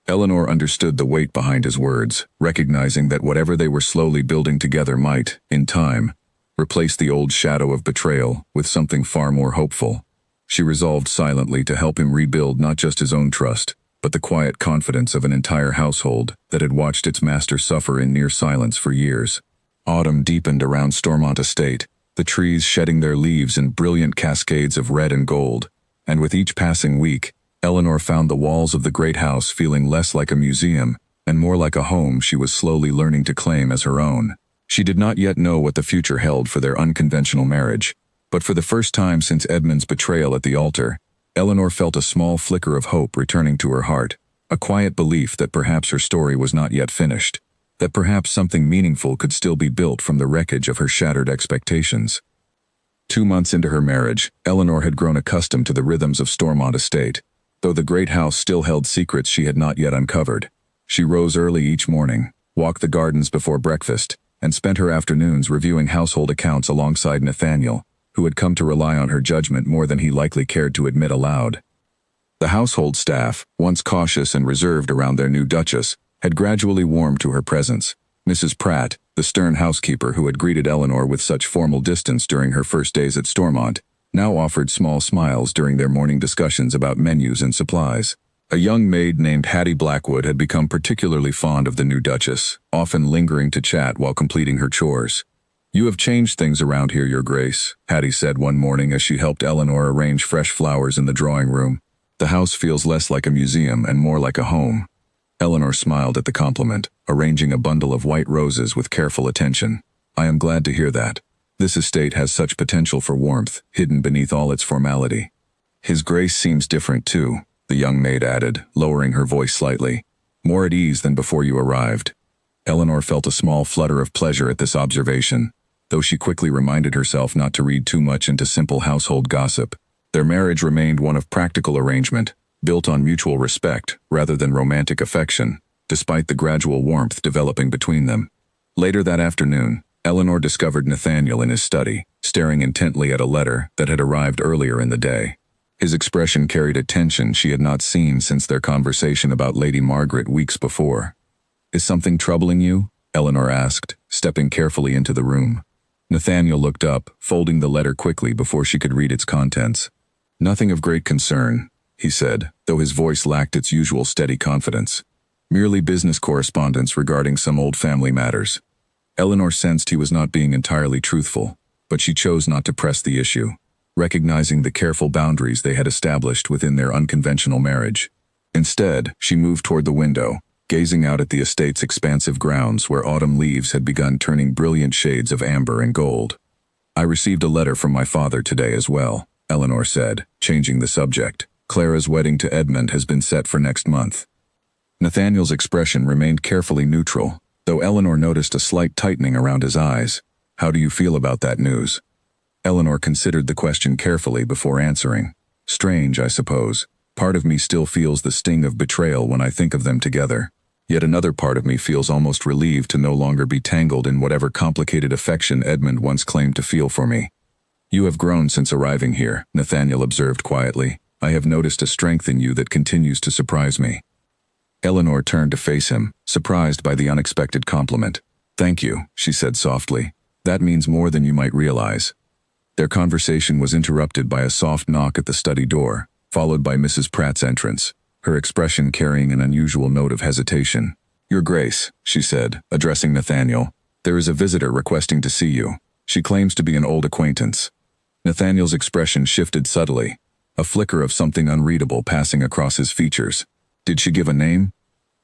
Eleanor understood the weight behind his words, recognizing that whatever they were slowly building together might, in time, replace the old shadow of betrayal with something far more hopeful. She resolved silently to help him rebuild not just his own trust, but the quiet confidence of an entire household that had watched its master suffer in near silence for years. Autumn deepened around Stormont Estate, the trees shedding their leaves in brilliant cascades of red and gold, and with each passing week, Eleanor found the walls of the great house feeling less like a museum and more like a home she was slowly learning to claim as her own. She did not yet know what the future held for their unconventional marriage, but for the first time since Edmund's betrayal at the altar, Eleanor felt a small flicker of hope returning to her heart, a quiet belief that perhaps her story was not yet finished, that perhaps something meaningful could still be built from the wreckage of her shattered expectations. 2 months into her marriage, Eleanor had grown accustomed to the rhythms of Stormont Estate, though the great house still held secrets she had not yet uncovered. She rose early each morning, walked the gardens before breakfast, and spent her afternoons reviewing household accounts alongside Nathaniel, who had come to rely on her judgment more than he likely cared to admit aloud. The household staff, once cautious and reserved around their new Duchess, had gradually warmed to her presence. Mrs. Pratt, the stern housekeeper who had greeted Eleanor with such formal distance during her first days at Stormont, now offered small smiles during their morning discussions about menus and supplies. A young maid named Hattie Blackwood had become particularly fond of the new Duchess, often lingering to chat while completing her chores. "You have changed things around here, Your Grace," Hattie said one morning as she helped Eleanor arrange fresh flowers in the drawing room. "The house feels less like a museum and more like a home." Eleanor smiled at the compliment, arranging a bundle of white roses with careful attention. "I am glad to hear that. This estate has such potential for warmth, hidden beneath all its formality." "His Grace seems different too," the young maid added, lowering her voice slightly. "More at ease than before you arrived." Eleanor felt a small flutter of pleasure at this observation, though she quickly reminded herself not to read too much into simple household gossip. Their marriage remained one of practical arrangement, built on mutual respect rather than romantic affection, despite the gradual warmth developing between them. Later that afternoon, Eleanor discovered Nathaniel in his study, staring intently at a letter that had arrived earlier in the day. His expression carried a tension she had not seen since their conversation about Lady Margaret weeks before. "Is something troubling you?" Eleanor asked, stepping carefully into the room. Nathaniel looked up, folding the letter quickly before she could read its contents. "Nothing of great concern," he said, though his voice lacked its usual steady confidence. "Merely business correspondence regarding some old family matters." Eleanor sensed he was not being entirely truthful, but she chose not to press the issue, recognizing the careful boundaries they had established within their unconventional marriage. Instead, she moved toward the window, gazing out at the estate's expansive grounds where autumn leaves had begun turning brilliant shades of amber and gold. "I received a letter from my father today as well," Eleanor said, changing the subject. "Clara's wedding to Edmund has been set for next month." Nathaniel's expression remained carefully neutral, though Eleanor noticed a slight tightening around his eyes. "How do you feel about that news?" Eleanor considered the question carefully before answering. "Strange, I suppose. Part of me still feels the sting of betrayal when I think of them together. Yet another part of me feels almost relieved to no longer be tangled in whatever complicated affection Edmund once claimed to feel for me." "You have grown since arriving here," Nathaniel observed quietly. "I have noticed a strength in you that continues to surprise me." Eleanor turned to face him, surprised by the unexpected compliment. "Thank you," she said softly. "That means more than you might realize." Their conversation was interrupted by a soft knock at the study door, followed by Mrs. Pratt's entrance, her expression carrying an unusual note of hesitation. "Your Grace," she said, addressing Nathaniel, "there is a visitor requesting to see you. She claims to be an old acquaintance." Nathaniel's expression shifted subtly, a flicker of something unreadable passing across his features. "Did she give a name?"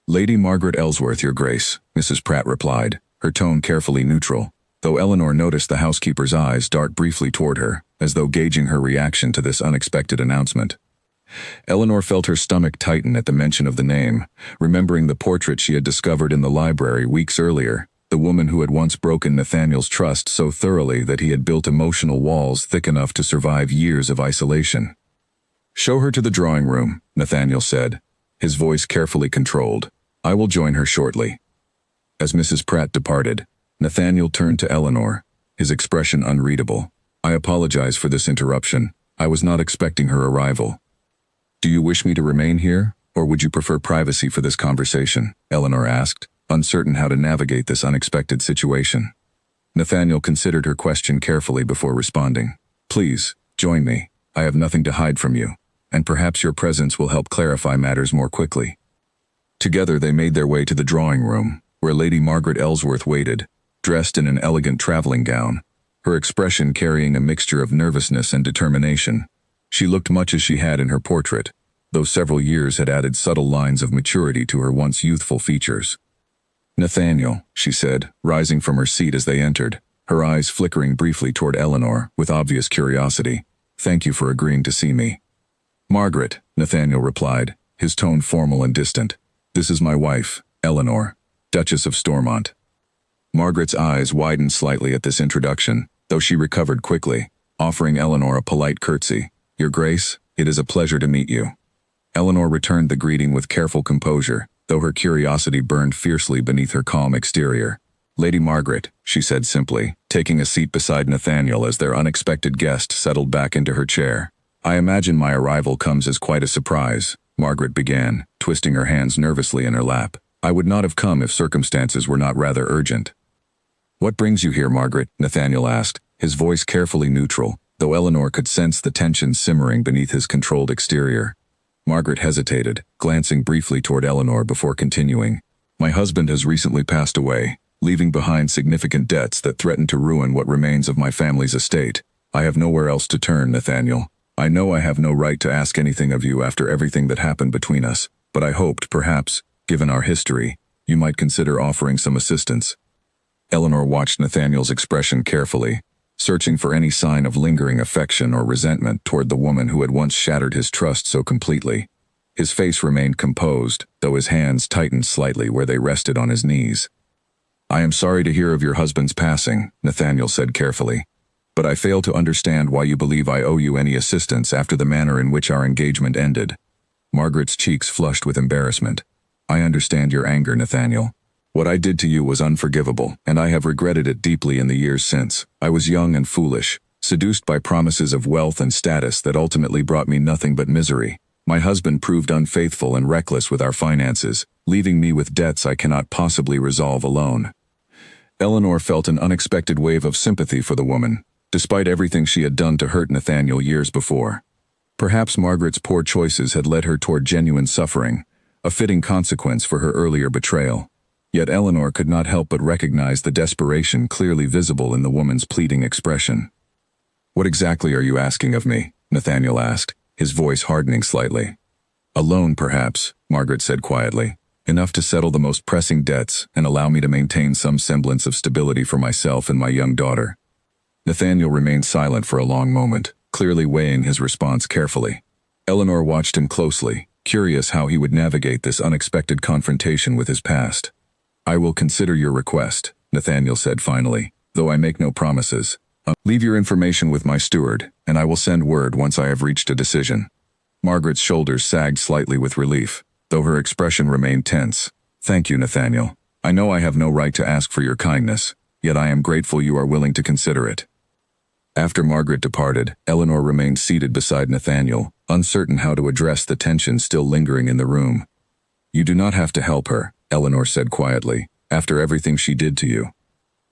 "Lady Margaret Ellsworth, Your Grace," Mrs. Pratt replied, her tone carefully neutral, though Eleanor noticed the housekeeper's eyes dart briefly toward her, as though gauging her reaction to this unexpected announcement. Eleanor felt her stomach tighten at the mention of the name, remembering the portrait she had discovered in the library weeks earlier, the woman who had once broken Nathaniel's trust so thoroughly that he had built emotional walls thick enough to survive years of isolation. "Show her to the drawing room," Nathaniel said, his voice carefully controlled. "I will join her shortly." As Mrs. Pratt departed, Nathaniel turned to Eleanor, his expression unreadable. "I apologize for this interruption. I was not expecting her arrival." "Do you wish me to remain here, or would you prefer privacy for this conversation?" Eleanor asked, uncertain how to navigate this unexpected situation. Nathaniel considered her question carefully before responding. "Please, join me. I have nothing to hide from you, and perhaps your presence will help clarify matters more quickly." Together they made their way to the drawing room, where Lady Margaret Ellsworth waited, dressed in an elegant traveling gown, her expression carrying a mixture of nervousness and determination. She looked much as she had in her portrait, though several years had added subtle lines of maturity to her once youthful features. "Nathaniel," she said, rising from her seat as they entered, her eyes flickering briefly toward Eleanor with obvious curiosity. "Thank you for agreeing to see me." "Margaret," Nathaniel replied, his tone formal and distant. "This is my wife, Eleanor, Duchess of Stormont." Margaret's eyes widened slightly at this introduction, though she recovered quickly, offering Eleanor a polite curtsy. "Your Grace, it is a pleasure to meet you." Eleanor returned the greeting with careful composure, though her curiosity burned fiercely beneath her calm exterior. "Lady Margaret," she said simply, taking a seat beside Nathaniel as their unexpected guest settled back into her chair. "I imagine my arrival comes as quite a surprise," Margaret began, twisting her hands nervously in her lap. "I would not have come if circumstances were not rather urgent." "What brings you here, Margaret?" Nathaniel asked, his voice carefully neutral, though Eleanor could sense the tension simmering beneath his controlled exterior. Margaret hesitated, glancing briefly toward Eleanor before continuing. "My husband has recently passed away, leaving behind significant debts that threaten to ruin what remains of my family's estate. I have nowhere else to turn, Nathaniel. I know I have no right to ask anything of you after everything that happened between us, but I hoped, perhaps, given our history, you might consider offering some assistance." Eleanor watched Nathaniel's expression carefully, searching for any sign of lingering affection or resentment toward the woman who had once shattered his trust so completely. His face remained composed, though his hands tightened slightly where they rested on his knees. "I am sorry to hear of your husband's passing," Nathaniel said carefully, but I fail to understand why you believe I owe you any assistance after the manner in which our engagement ended." Margaret's cheeks flushed with embarrassment. "I understand your anger, Nathaniel. What I did to you was unforgivable, and I have regretted it deeply in the years since. I was young and foolish, seduced by promises of wealth and status that ultimately brought me nothing but misery. My husband proved unfaithful and reckless with our finances, leaving me with debts I cannot possibly resolve alone." Eleanor felt an unexpected wave of sympathy for the woman, despite everything she had done to hurt Nathaniel years before. Perhaps Margaret's poor choices had led her toward genuine suffering, a fitting consequence for her earlier betrayal. Yet Eleanor could not help but recognize the desperation clearly visible in the woman's pleading expression. "What exactly are you asking of me?" Nathaniel asked, his voice hardening slightly. "A loan, perhaps," Margaret said quietly, "enough to settle the most pressing debts and allow me to maintain some semblance of stability for myself and my young daughter." Nathaniel remained silent for a long moment, clearly weighing his response carefully. Eleanor watched him closely, curious how he would navigate this unexpected confrontation with his past. "I will consider your request," Nathaniel said finally, "though I make no promises. Leave your information with my steward, and I will send word once I have reached a decision." Margaret's shoulders sagged slightly with relief, though her expression remained tense. "Thank you, Nathaniel. I know I have no right to ask for your kindness, yet I am grateful you are willing to consider it." After Margaret departed, Eleanor remained seated beside Nathaniel, uncertain how to address the tension still lingering in the room. "You do not have to help her," Eleanor said quietly, "after everything she did to you."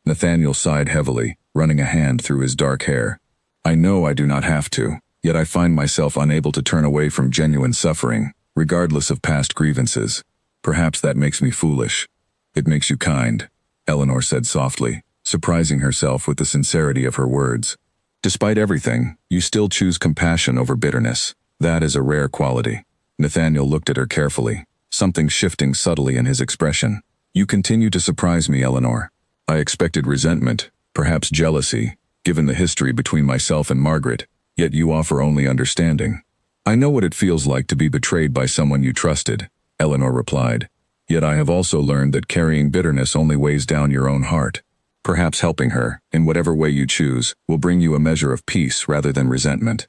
Nathaniel sighed heavily, running a hand through his dark hair. "I know I do not have to, yet I find myself unable to turn away from genuine suffering, regardless of past grievances. Perhaps that makes me foolish." "It makes you kind," Eleanor said softly, surprising herself with the sincerity of her words. "Despite everything, you still choose compassion over bitterness. That is a rare quality." Nathaniel looked at her carefully, something shifting subtly in his expression. "You continue to surprise me, Eleanor. I expected resentment, perhaps jealousy, given the history between myself and Margaret, yet you offer only understanding." "I know what it feels like to be betrayed by someone you trusted," Eleanor replied. "Yet I have also learned that carrying bitterness only weighs down your own heart. Perhaps helping her, in whatever way you choose, will bring you a measure of peace rather than resentment."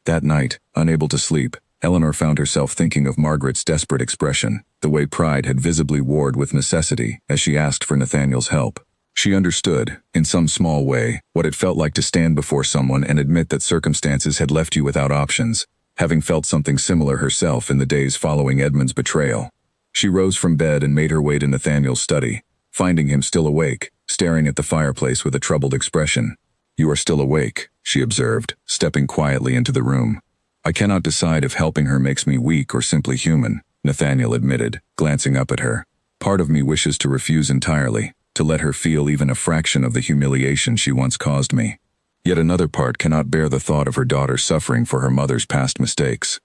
That night, unable to sleep, Eleanor found herself thinking of Margaret's desperate expression, the way pride had visibly warred with necessity as she asked for Nathaniel's help. She understood, in some small way, what it felt like to stand before someone and admit that circumstances had left you without options, having felt something similar herself in the days following Edmund's betrayal. She rose from bed and made her way to Nathaniel's study, finding him still awake, staring at the fireplace with a troubled expression. "You are still awake," she observed, stepping quietly into the room. "I cannot decide if helping her makes me weak or simply human," Nathaniel admitted, glancing up at her. "Part of me wishes to refuse entirely, to let her feel even a fraction of the humiliation she once caused me. Yet another part cannot bear the thought of her daughter suffering for her mother's past mistakes."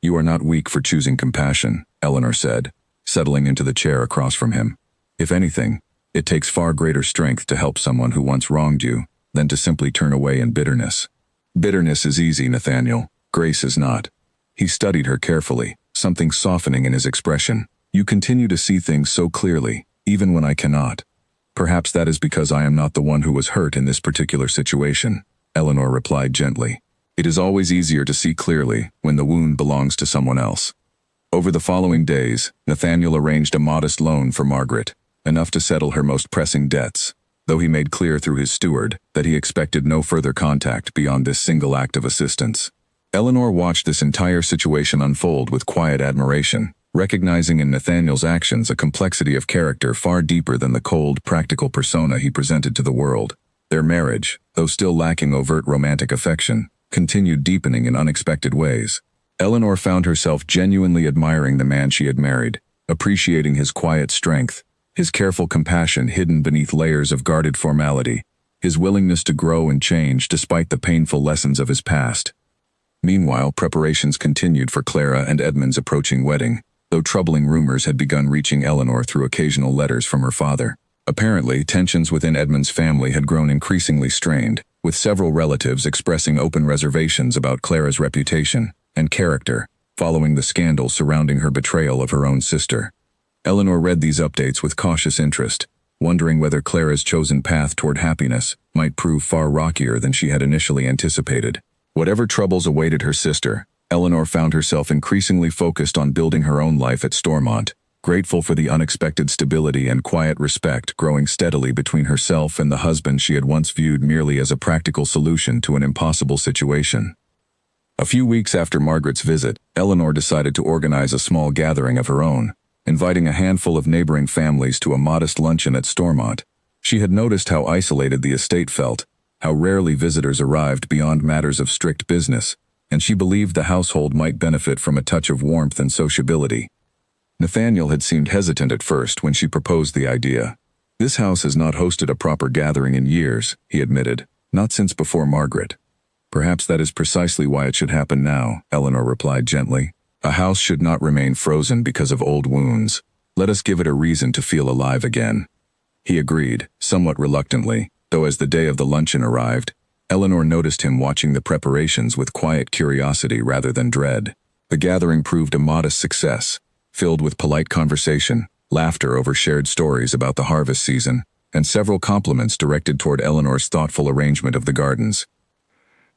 "You are not weak for choosing compassion," Eleanor said, settling into the chair across from him. "If anything, it takes far greater strength to help someone who once wronged you than to simply turn away in bitterness." "Bitterness is easy, Nathaniel. Grace is not." He studied her carefully, something softening in his expression. "You continue to see things so clearly, even when I cannot." "Perhaps that is because I am not the one who was hurt in this particular situation," Eleanor replied gently. "It is always easier to see clearly when the wound belongs to someone else." Over the following days, Nathaniel arranged a modest loan for Margaret, enough to settle her most pressing debts, though he made clear through his steward that he expected no further contact beyond this single act of assistance. Eleanor watched this entire situation unfold with quiet admiration, recognizing in Nathaniel's actions a complexity of character far deeper than the cold, practical persona he presented to the world. Their marriage, though still lacking overt romantic affection, continued deepening in unexpected ways. Eleanor found herself genuinely admiring the man she had married, appreciating his quiet strength, his careful compassion hidden beneath layers of guarded formality, his willingness to grow and change despite the painful lessons of his past. Meanwhile, preparations continued for Clara and Edmund's approaching wedding, though troubling rumors had begun reaching Eleanor through occasional letters from her father. Apparently, tensions within Edmund's family had grown increasingly strained, with several relatives expressing open reservations about Clara's reputation and character, following the scandal surrounding her betrayal of her own sister. Eleanor read these updates with cautious interest, wondering whether Clara's chosen path toward happiness might prove far rockier than she had initially anticipated. Whatever troubles awaited her sister, Eleanor found herself increasingly focused on building her own life at Stormont, grateful for the unexpected stability and quiet respect growing steadily between herself and the husband she had once viewed merely as a practical solution to an impossible situation. A few weeks after Margaret's visit, Eleanor decided to organize a small gathering of her own, inviting a handful of neighboring families to a modest luncheon at Stormont. She had noticed how isolated the estate felt, how rarely visitors arrived beyond matters of strict business, and she believed the household might benefit from a touch of warmth and sociability. Nathaniel had seemed hesitant at first when she proposed the idea. "This house has not hosted a proper gathering in years," he admitted, "not since before Margaret." "Perhaps that is precisely why it should happen now," Eleanor replied gently. "A house should not remain frozen because of old wounds. Let us give it a reason to feel alive again." He agreed, somewhat reluctantly, though as the day of the luncheon arrived, Eleanor noticed him watching the preparations with quiet curiosity rather than dread. The gathering proved a modest success, filled with polite conversation, laughter over shared stories about the harvest season, and several compliments directed toward Eleanor's thoughtful arrangement of the gardens.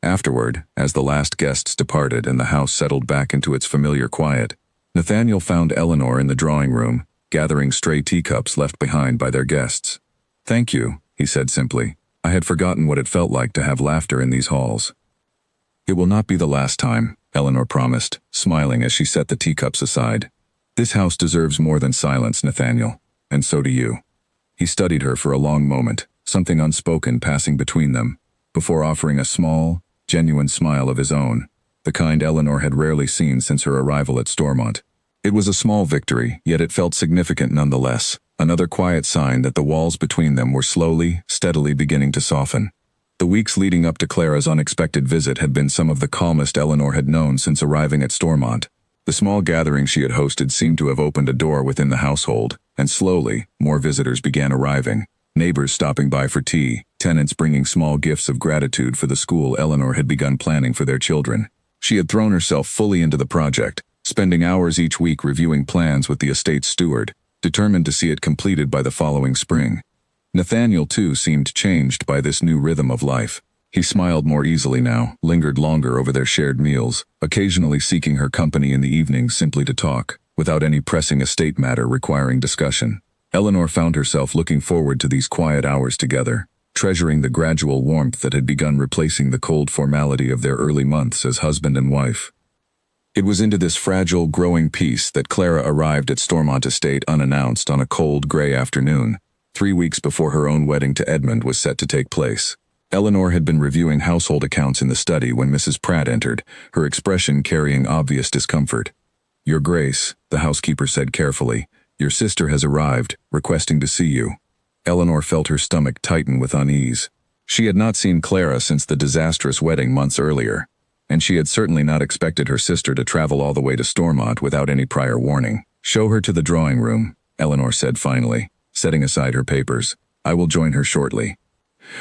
Afterward, as the last guests departed and the house settled back into its familiar quiet, Nathaniel found Eleanor in the drawing room, gathering stray teacups left behind by their guests. "Thank you," he said simply. "I had forgotten what it felt like to have laughter in these halls." "It will not be the last time," Eleanor promised, smiling as she set the teacups aside. "This house deserves more than silence, Nathaniel, and so do you." He studied her for a long moment, something unspoken passing between them, before offering a small, genuine smile of his own, the kind Eleanor had rarely seen since her arrival at Stormont. It was a small victory, yet it felt significant nonetheless, another quiet sign that the walls between them were slowly, steadily beginning to soften. The weeks leading up to Clara's unexpected visit had been some of the calmest Eleanor had known since arriving at Stormont. The small gathering she had hosted seemed to have opened a door within the household, and slowly, more visitors began arriving. Neighbors stopping by for tea, tenants bringing small gifts of gratitude for the school Eleanor had begun planning for their children. She had thrown herself fully into the project, spending hours each week reviewing plans with the estate's steward, determined to see it completed by the following spring. Nathaniel, too, seemed changed by this new rhythm of life. He smiled more easily now, lingered longer over their shared meals, occasionally seeking her company in the evenings simply to talk, without any pressing estate matter requiring discussion. Eleanor found herself looking forward to these quiet hours together, treasuring the gradual warmth that had begun replacing the cold formality of their early months as husband and wife. It was into this fragile, growing peace that Clara arrived at Stormont Estate unannounced on a cold, gray afternoon, 3 weeks before her own wedding to Edmund was set to take place. Eleanor had been reviewing household accounts in the study when Mrs. Pratt entered, her expression carrying obvious discomfort. "Your Grace," the housekeeper said carefully, "your sister has arrived, requesting to see you." Eleanor felt her stomach tighten with unease. She had not seen Clara since the disastrous wedding months earlier, and she had certainly not expected her sister to travel all the way to Stormont without any prior warning. "Show her to the drawing room," Eleanor said finally, setting aside her papers. "I will join her shortly."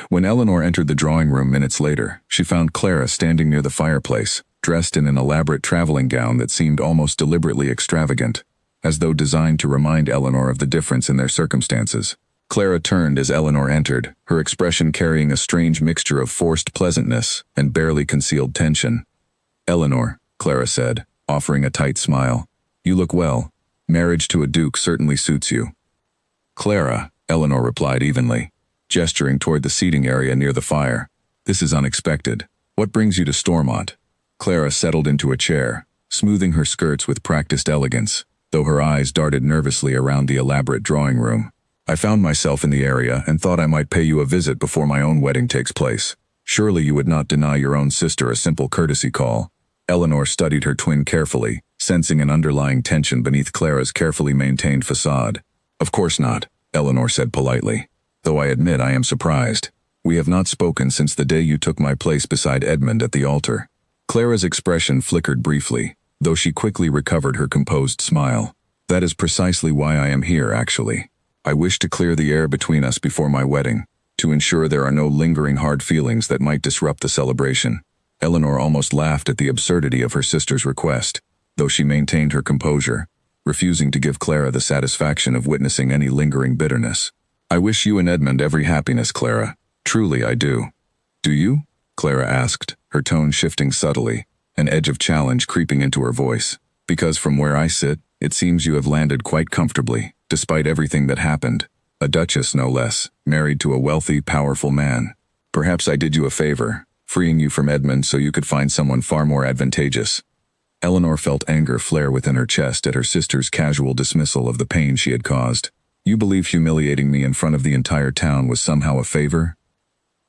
When Eleanor entered the drawing room minutes later, she found Clara standing near the fireplace, dressed in an elaborate traveling gown that seemed almost deliberately extravagant, as though designed to remind Eleanor of the difference in their circumstances. Clara turned as Eleanor entered, her expression carrying a strange mixture of forced pleasantness and barely concealed tension. "Eleanor," Clara said, offering a tight smile, "you look well. Marriage to a duke certainly suits you." "Clara," Eleanor replied evenly, gesturing toward the seating area near the fire. "This is unexpected. What brings you to Stormont?" Clara settled into a chair, smoothing her skirts with practiced elegance, though her eyes darted nervously around the elaborate drawing room. "I found myself in the area and thought I might pay you a visit before my own wedding takes place. Surely you would not deny your own sister a simple courtesy call." Eleanor studied her twin carefully, sensing an underlying tension beneath Clara's carefully maintained facade. "Of course not," Eleanor said politely, "though I admit I am surprised. We have not spoken since the day you took my place beside Edmund at the altar." Clara's expression flickered briefly, though she quickly recovered her composed smile. "That is precisely why I am here, actually. I wish to clear the air between us before my wedding, to ensure there are no lingering hard feelings that might disrupt the celebration." Eleanor almost laughed at the absurdity of her sister's request, though she maintained her composure, refusing to give Clara the satisfaction of witnessing any lingering bitterness. I wish you and Edmund every happiness, Clara. Truly I do. Do you? Clara asked, her tone shifting subtly, an edge of challenge creeping into her voice. Because from where I sit, it seems you have landed quite comfortably, despite everything that happened. A duchess, no less, married to a wealthy, powerful man. Perhaps I did you a favor, freeing you from Edmund so you could find someone far more advantageous. Eleanor felt anger flare within her chest at her sister's casual dismissal of the pain she had caused. You believe humiliating me in front of the entire town was somehow a favor?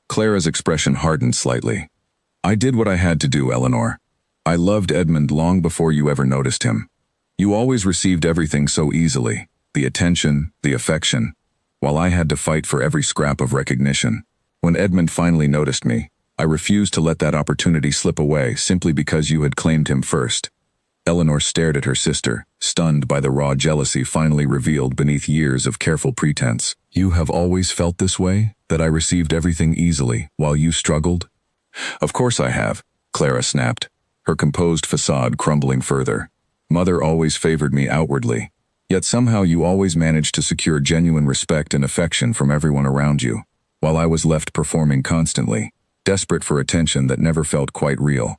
Clara's expression hardened slightly. I did what I had to do, Eleanor. I loved Edmund long before you ever noticed him. You always received everything so easily, the attention, the affection, while I had to fight for every scrap of recognition. When Edmund finally noticed me, I refused to let that opportunity slip away simply because you had claimed him first. Eleanor stared at her sister, stunned by the raw jealousy finally revealed beneath years of careful pretense. You have always felt this way? That I received everything easily, while you struggled? Of course I have, Clara snapped, her composed facade crumbling further. Mother always favored me outwardly, yet somehow you always managed to secure genuine respect and affection from everyone around you, while I was left performing constantly, desperate for attention that never felt quite real.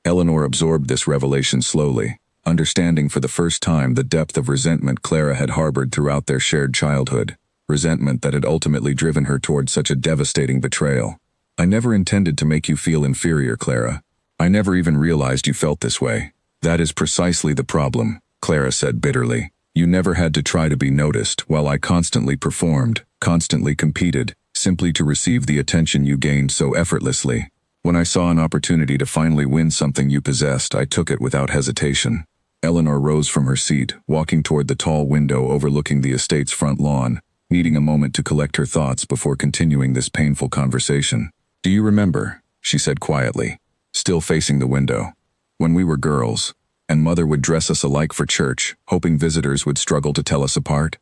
Eleanor absorbed this revelation slowly, understanding for the first time the depth of resentment Clara had harbored throughout their shared childhood, resentment that had ultimately driven her toward such a devastating betrayal. I never intended to make you feel inferior, Clara. I never even realized you felt this way. That is precisely the problem, Clara said bitterly. You never had to try to be noticed, while I constantly performed, constantly competed, simply to receive the attention you gained so effortlessly. When I saw an opportunity to finally win something you possessed, I took it without hesitation. Eleanor rose from her seat, walking toward the tall window overlooking the estate's front lawn, needing a moment to collect her thoughts before continuing this painful conversation. Do you remember, she said quietly, still facing the window, when we were girls, and Mother would dress us alike for church, hoping visitors would struggle to tell us apart?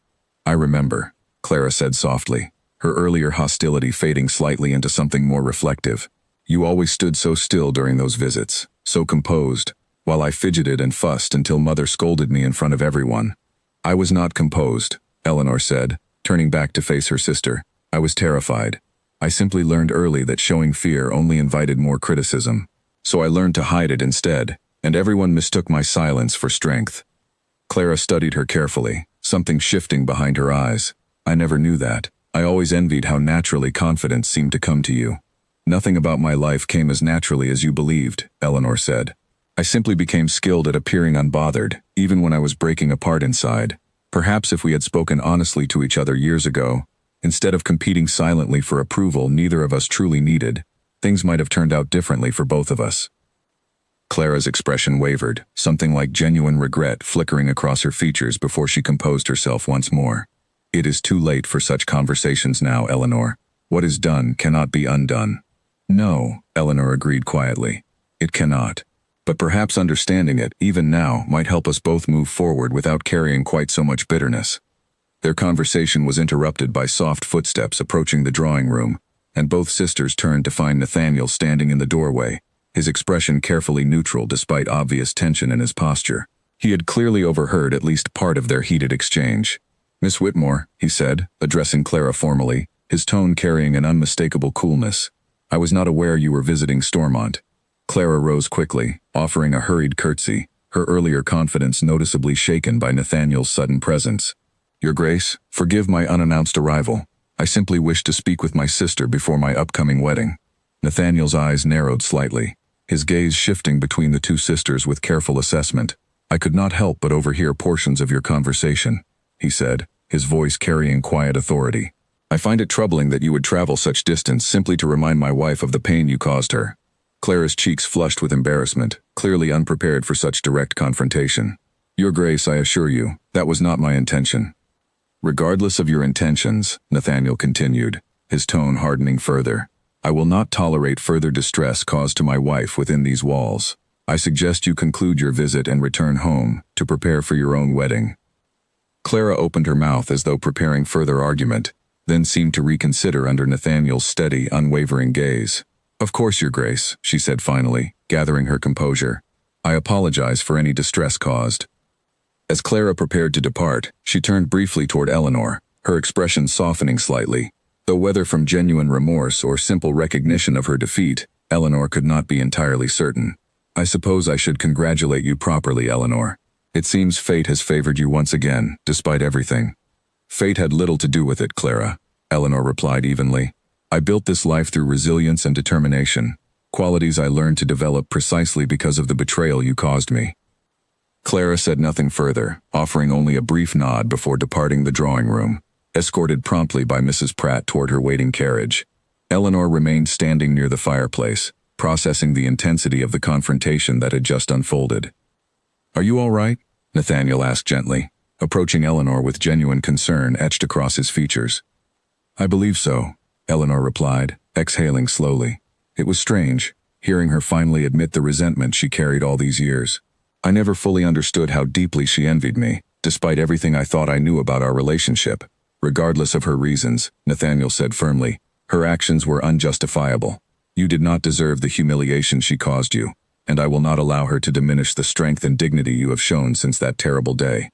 I remember, Clara said softly, her earlier hostility fading slightly into something more reflective. You always stood so still during those visits, so composed, while I fidgeted and fussed until Mother scolded me in front of everyone. I was not composed, Eleanor said, turning back to face her sister. I was terrified. I simply learned early that showing fear only invited more criticism. So I learned to hide it instead, and everyone mistook my silence for strength. Clara studied her carefully, something shifting behind her eyes. I never knew that. I always envied how naturally confidence seemed to come to you. Nothing about my life came as naturally as you believed, Eleanor said. I simply became skilled at appearing unbothered, even when I was breaking apart inside. Perhaps if we had spoken honestly to each other years ago, instead of competing silently for approval neither of us truly needed, things might have turned out differently for both of us. Clara's expression wavered, something like genuine regret flickering across her features before she composed herself once more. It is too late for such conversations now, Eleanor. What is done cannot be undone. No, Eleanor agreed quietly. It cannot. But perhaps understanding it, even now, might help us both move forward without carrying quite so much bitterness. Their conversation was interrupted by soft footsteps approaching the drawing room, and both sisters turned to find Nathaniel standing in the doorway, his expression carefully neutral despite obvious tension in his posture. He had clearly overheard at least part of their heated exchange. Miss Whitmore, he said, addressing Clara formally, his tone carrying an unmistakable coolness. I was not aware you were visiting Stormont. Clara rose quickly, offering a hurried curtsy, her earlier confidence noticeably shaken by Nathaniel's sudden presence. Your Grace, forgive my unannounced arrival. I simply wish to speak with my sister before my upcoming wedding. Nathaniel's eyes narrowed slightly, his gaze shifting between the two sisters with careful assessment. I could not help but overhear portions of your conversation, he said, his voice carrying quiet authority. I find it troubling that you would travel such distance simply to remind my wife of the pain you caused her. Clara's cheeks flushed with embarrassment, clearly unprepared for such direct confrontation. Your Grace, I assure you, that was not my intention. Regardless of your intentions, Nathaniel continued, his tone hardening further, I will not tolerate further distress caused to my wife within these walls. I suggest you conclude your visit and return home to prepare for your own wedding. Clara opened her mouth as though preparing further argument, then seemed to reconsider under Nathaniel's steady, unwavering gaze. Of course, Your Grace, she said finally, gathering her composure. I apologize for any distress caused. As Clara prepared to depart, she turned briefly toward Eleanor, her expression softening slightly. Though whether from genuine remorse or simple recognition of her defeat, Eleanor could not be entirely certain. "I suppose I should congratulate you properly, Eleanor. It seems fate has favored you once again, despite everything." "Fate had little to do with it, Clara," Eleanor replied evenly. "I built this life through resilience and determination, qualities I learned to develop precisely because of the betrayal you caused me." Clara said nothing further, offering only a brief nod before departing the drawing room, escorted promptly by Mrs. Pratt toward her waiting carriage. Eleanor remained standing near the fireplace, processing the intensity of the confrontation that had just unfolded. "Are you all right?" Nathaniel asked gently, approaching Eleanor with genuine concern etched across his features. "I believe so," Eleanor replied, exhaling slowly. It was strange, hearing her finally admit the resentment she carried all these years. "I never fully understood how deeply she envied me, despite everything I thought I knew about our relationship." "Regardless of her reasons," Nathaniel said firmly, "her actions were unjustifiable. You did not deserve the humiliation she caused you, and I will not allow her to diminish the strength and dignity you have shown since that terrible day."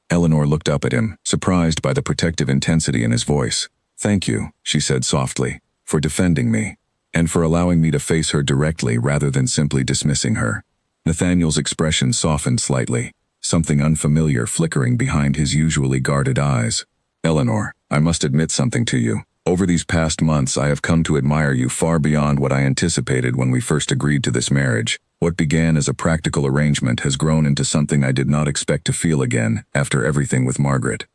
Eleanor looked up at him, surprised by the protective intensity in his voice. "Thank you," she said softly, "for defending me, and for allowing me to face her directly rather than simply dismissing her." Nathaniel's expression softened slightly, something unfamiliar flickering behind his usually guarded eyes. "Eleanor, I must admit something to you. Over these past months I have come to admire you far beyond what I anticipated when we first agreed to this marriage. What began as a practical arrangement has grown into something I did not expect to feel again after everything with Margaret."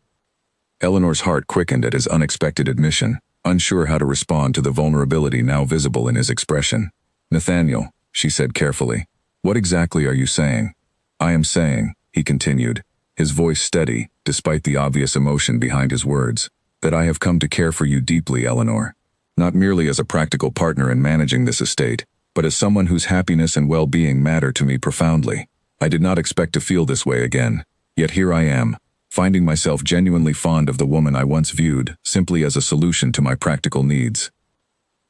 Eleanor's heart quickened at his unexpected admission, unsure how to respond to the vulnerability now visible in his expression. "Nathaniel," she said carefully, "what exactly are you saying?" "I am saying," he continued, his voice steady, despite the obvious emotion behind his words, "that I have come to care for you deeply, Eleanor. Not merely as a practical partner in managing this estate, but as someone whose happiness and well-being matter to me profoundly. I did not expect to feel this way again, yet here I am, finding myself genuinely fond of the woman I once viewed simply as a solution to my practical needs."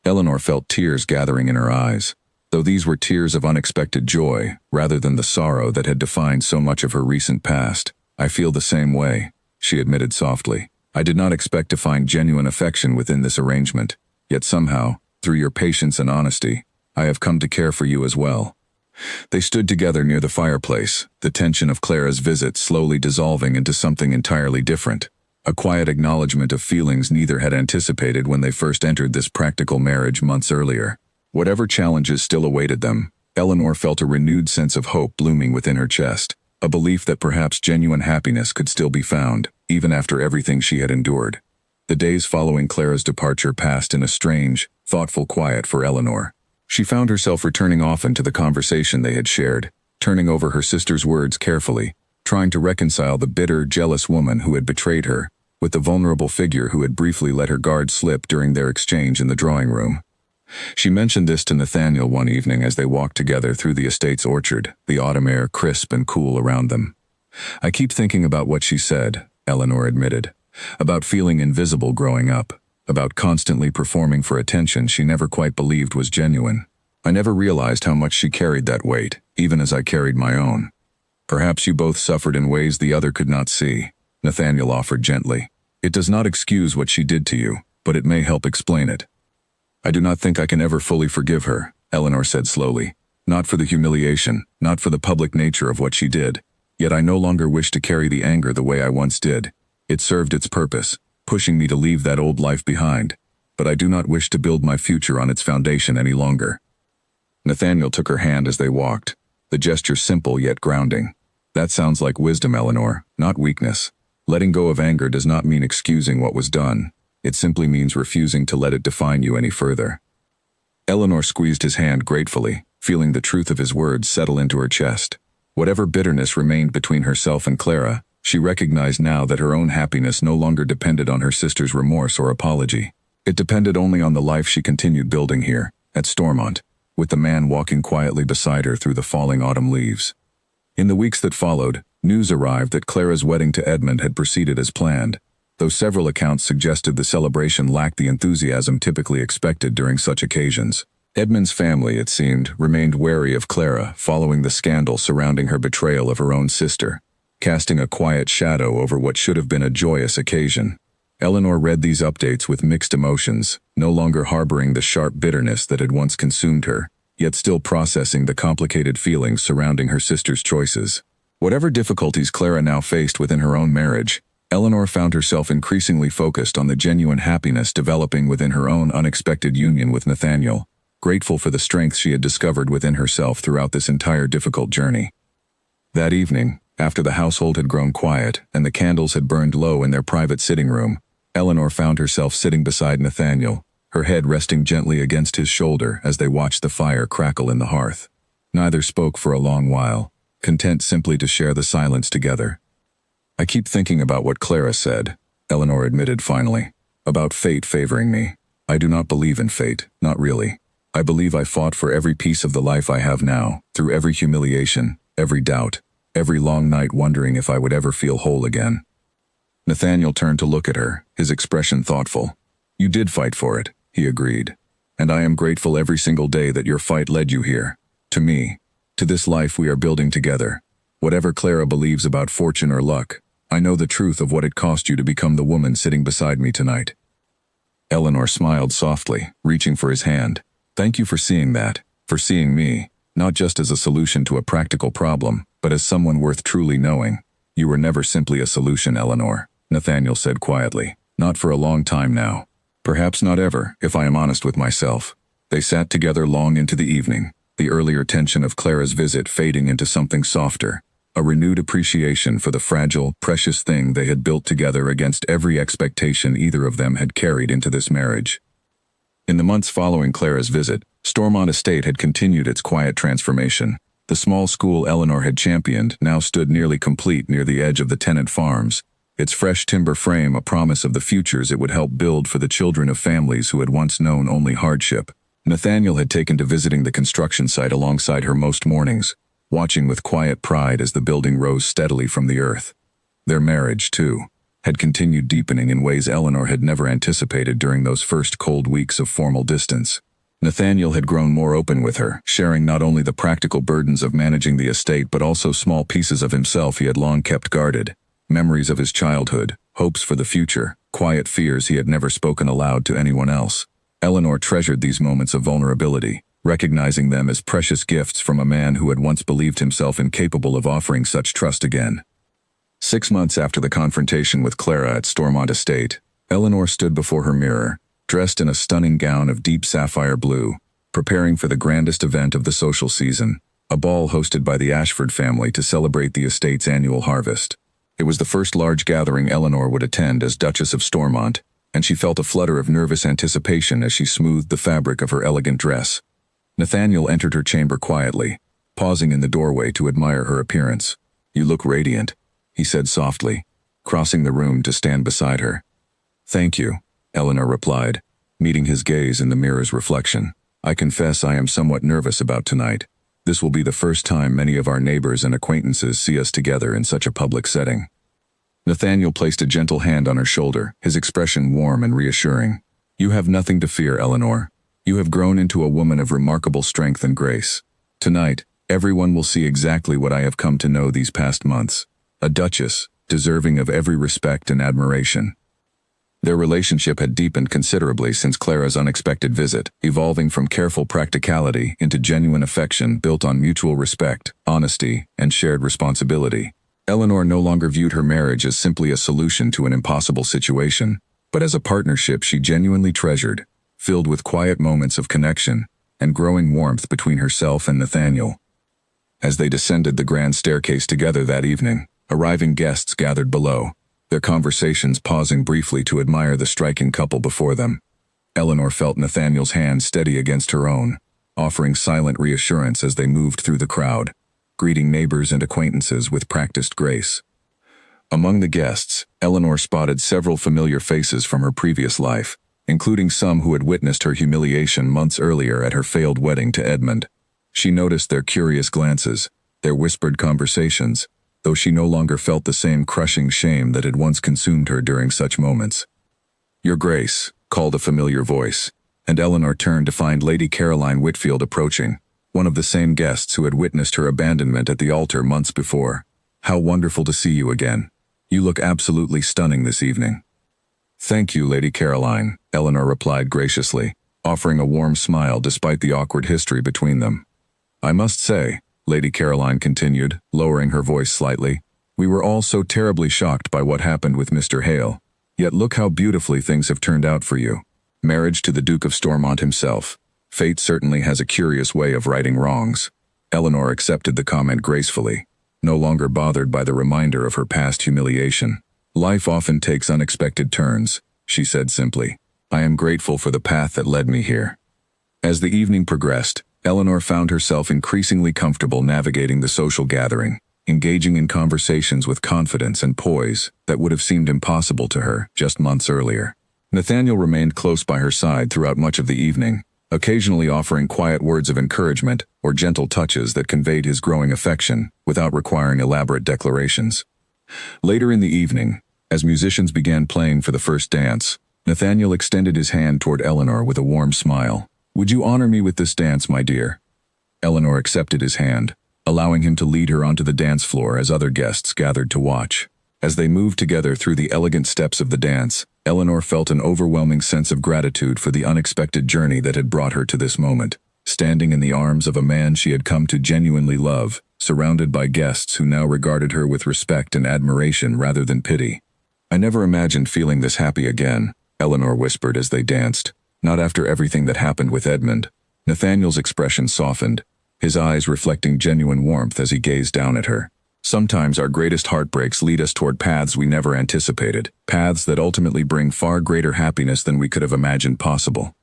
Eleanor felt tears gathering in her eyes, though these were tears of unexpected joy rather than the sorrow that had defined so much of her recent past. "I feel the same way," she admitted softly. "I did not expect to find genuine affection within this arrangement, yet somehow, through your patience and honesty, I have come to care for you as well." They stood together near the fireplace, the tension of Clara's visit slowly dissolving into something entirely different, a quiet acknowledgement of feelings neither had anticipated when they first entered this practical marriage months earlier. Whatever challenges still awaited them, Eleanor felt a renewed sense of hope blooming within her chest, a belief that perhaps genuine happiness could still be found, even after everything she had endured. The days following Clara's departure passed in a strange, thoughtful quiet for Eleanor. She found herself returning often to the conversation they had shared, turning over her sister's words carefully, trying to reconcile the bitter, jealous woman who had betrayed her with the vulnerable figure who had briefly let her guard slip during their exchange in the drawing room. She mentioned this to Nathaniel one evening as they walked together through the estate's orchard, the autumn air crisp and cool around them. "I keep thinking about what she said," Eleanor admitted, "about feeling invisible growing up, about constantly performing for attention she never quite believed was genuine. I never realized how much she carried that weight, even as I carried my own." "Perhaps you both suffered in ways the other could not see," Nathaniel offered gently. "It does not excuse what she did to you, but it may help explain it." "I do not think I can ever fully forgive her," Eleanor said slowly. "Not for the humiliation, not for the public nature of what she did. Yet I no longer wish to carry the anger the way I once did. It served its purpose, pushing me to leave that old life behind, but I do not wish to build my future on its foundation any longer." Nathaniel took her hand as they walked, the gesture simple yet grounding. "That sounds like wisdom, Eleanor, not weakness. Letting go of anger does not mean excusing what was done. It simply means refusing to let it define you any further." Eleanor squeezed his hand gratefully, feeling the truth of his words settle into her chest. Whatever bitterness remained between herself and Clara, she recognized now that her own happiness no longer depended on her sister's remorse or apology. It depended only on the life she continued building here, at Stormont, with the man walking quietly beside her through the falling autumn leaves. In the weeks that followed, news arrived that Clara's wedding to Edmund had proceeded as planned, though several accounts suggested the celebration lacked the enthusiasm typically expected during such occasions. Edmund's family, it seemed, remained wary of Clara following the scandal surrounding her betrayal of her own sister, casting a quiet shadow over what should have been a joyous occasion. Eleanor read these updates with mixed emotions, no longer harboring the sharp bitterness that had once consumed her, yet still processing the complicated feelings surrounding her sister's choices. Whatever difficulties Clara now faced within her own marriage, Eleanor found herself increasingly focused on the genuine happiness developing within her own unexpected union with Nathaniel, grateful for the strength she had discovered within herself throughout this entire difficult journey. That evening, after the household had grown quiet and the candles had burned low in their private sitting room, Eleanor found herself sitting beside Nathaniel, her head resting gently against his shoulder as they watched the fire crackle in the hearth. Neither spoke for a long while, content simply to share the silence together. "I keep thinking about what Clara said," Eleanor admitted finally, "about fate favoring me. I do not believe in fate, not really. I believe I fought for every piece of the life I have now, through every humiliation, every doubt, every long night wondering if I would ever feel whole again." Nathaniel turned to look at her, his expression thoughtful. "You did fight for it," he agreed. "And I am grateful every single day that your fight led you here. To me. To this life we are building together. Whatever Clara believes about fortune or luck, I know the truth of what it cost you to become the woman sitting beside me tonight." Eleanor smiled softly, reaching for his hand. "Thank you for seeing that, for seeing me, not just as a solution to a practical problem, but as someone worth truly knowing. You were never simply a solution, Eleanor," Nathaniel said quietly. "Not for a long time now. Perhaps not ever, if I am honest with myself." They sat together long into the evening, the earlier tension of Clara's visit fading into something softer, a renewed appreciation for the fragile, precious thing they had built together against every expectation either of them had carried into this marriage. In the months following Clara's visit, Stormont Estate had continued its quiet transformation. The small school Eleanor had championed now stood nearly complete near the edge of the tenant farms, its fresh timber frame a promise of the futures it would help build for the children of families who had once known only hardship. Nathaniel had taken to visiting the construction site alongside her most mornings, watching with quiet pride as the building rose steadily from the earth. Their marriage, too, had continued deepening in ways Eleanor had never anticipated during those first cold weeks of formal distance. Nathaniel had grown more open with her, sharing not only the practical burdens of managing the estate but also small pieces of himself he had long kept guarded, memories of his childhood, hopes for the future, quiet fears he had never spoken aloud to anyone else. Eleanor treasured these moments of vulnerability, recognizing them as precious gifts from a man who had once believed himself incapable of offering such trust again. 6 months after the confrontation with Clara at Stormont Estate, Eleanor stood before her mirror, dressed in a stunning gown of deep sapphire blue, preparing for the grandest event of the social season, a ball hosted by the Ashford family to celebrate the estate's annual harvest. It was the first large gathering Eleanor would attend as Duchess of Stormont, and she felt a flutter of nervous anticipation as she smoothed the fabric of her elegant dress. Nathaniel entered her chamber quietly, pausing in the doorway to admire her appearance. "You look radiant," he said softly, crossing the room to stand beside her. "Thank you," Eleanor replied, meeting his gaze in the mirror's reflection. "I confess I am somewhat nervous about tonight. This will be the first time many of our neighbors and acquaintances see us together in such a public setting." Nathaniel placed a gentle hand on her shoulder, his expression warm and reassuring. "You have nothing to fear, Eleanor. You have grown into a woman of remarkable strength and grace. Tonight, everyone will see exactly what I have come to know these past months. A duchess, deserving of every respect and admiration." Their relationship had deepened considerably since Clara's unexpected visit, evolving from careful practicality into genuine affection built on mutual respect, honesty, and shared responsibility. Eleanor no longer viewed her marriage as simply a solution to an impossible situation, but as a partnership she genuinely treasured, filled with quiet moments of connection and growing warmth between herself and Nathaniel. As they descended the grand staircase together that evening, arriving guests gathered below, their conversations pausing briefly to admire the striking couple before them. Eleanor felt Nathaniel's hand steady against her own, offering silent reassurance as they moved through the crowd, greeting neighbors and acquaintances with practiced grace. Among the guests, Eleanor spotted several familiar faces from her previous life, including some who had witnessed her humiliation months earlier at her failed wedding to Edmund. She noticed their curious glances, their whispered conversations, though she no longer felt the same crushing shame that had once consumed her during such moments. "Your Grace," called a familiar voice, and Eleanor turned to find Lady Caroline Whitfield approaching, one of the same guests who had witnessed her abandonment at the altar months before. "How wonderful to see you again. You look absolutely stunning this evening." "Thank you, Lady Caroline," Eleanor replied graciously, offering a warm smile despite the awkward history between them. "I must say," Lady Caroline continued, lowering her voice slightly, "we were all so terribly shocked by what happened with Mr. Hale. Yet look how beautifully things have turned out for you. Marriage to the Duke of Stormont himself. Fate certainly has a curious way of righting wrongs." Eleanor accepted the comment gracefully, no longer bothered by the reminder of her past humiliation. "Life often takes unexpected turns," she said simply. "I am grateful for the path that led me here." As the evening progressed, Eleanor found herself increasingly comfortable navigating the social gathering, engaging in conversations with confidence and poise that would have seemed impossible to her just months earlier. Nathaniel remained close by her side throughout much of the evening, occasionally offering quiet words of encouragement or gentle touches that conveyed his growing affection without requiring elaborate declarations. Later in the evening, as musicians began playing for the first dance, Nathaniel extended his hand toward Eleanor with a warm smile. "Would you honor me with this dance, my dear?" Eleanor accepted his hand, allowing him to lead her onto the dance floor as other guests gathered to watch. As they moved together through the elegant steps of the dance, Eleanor felt an overwhelming sense of gratitude for the unexpected journey that had brought her to this moment, standing in the arms of a man she had come to genuinely love, surrounded by guests who now regarded her with respect and admiration rather than pity. "I never imagined feeling this happy again," Eleanor whispered as they danced. "Not after everything that happened with Edmund." Nathaniel's expression softened, his eyes reflecting genuine warmth as he gazed down at her. "Sometimes our greatest heartbreaks lead us toward paths we never anticipated, paths that ultimately bring far greater happiness than we could have imagined possible."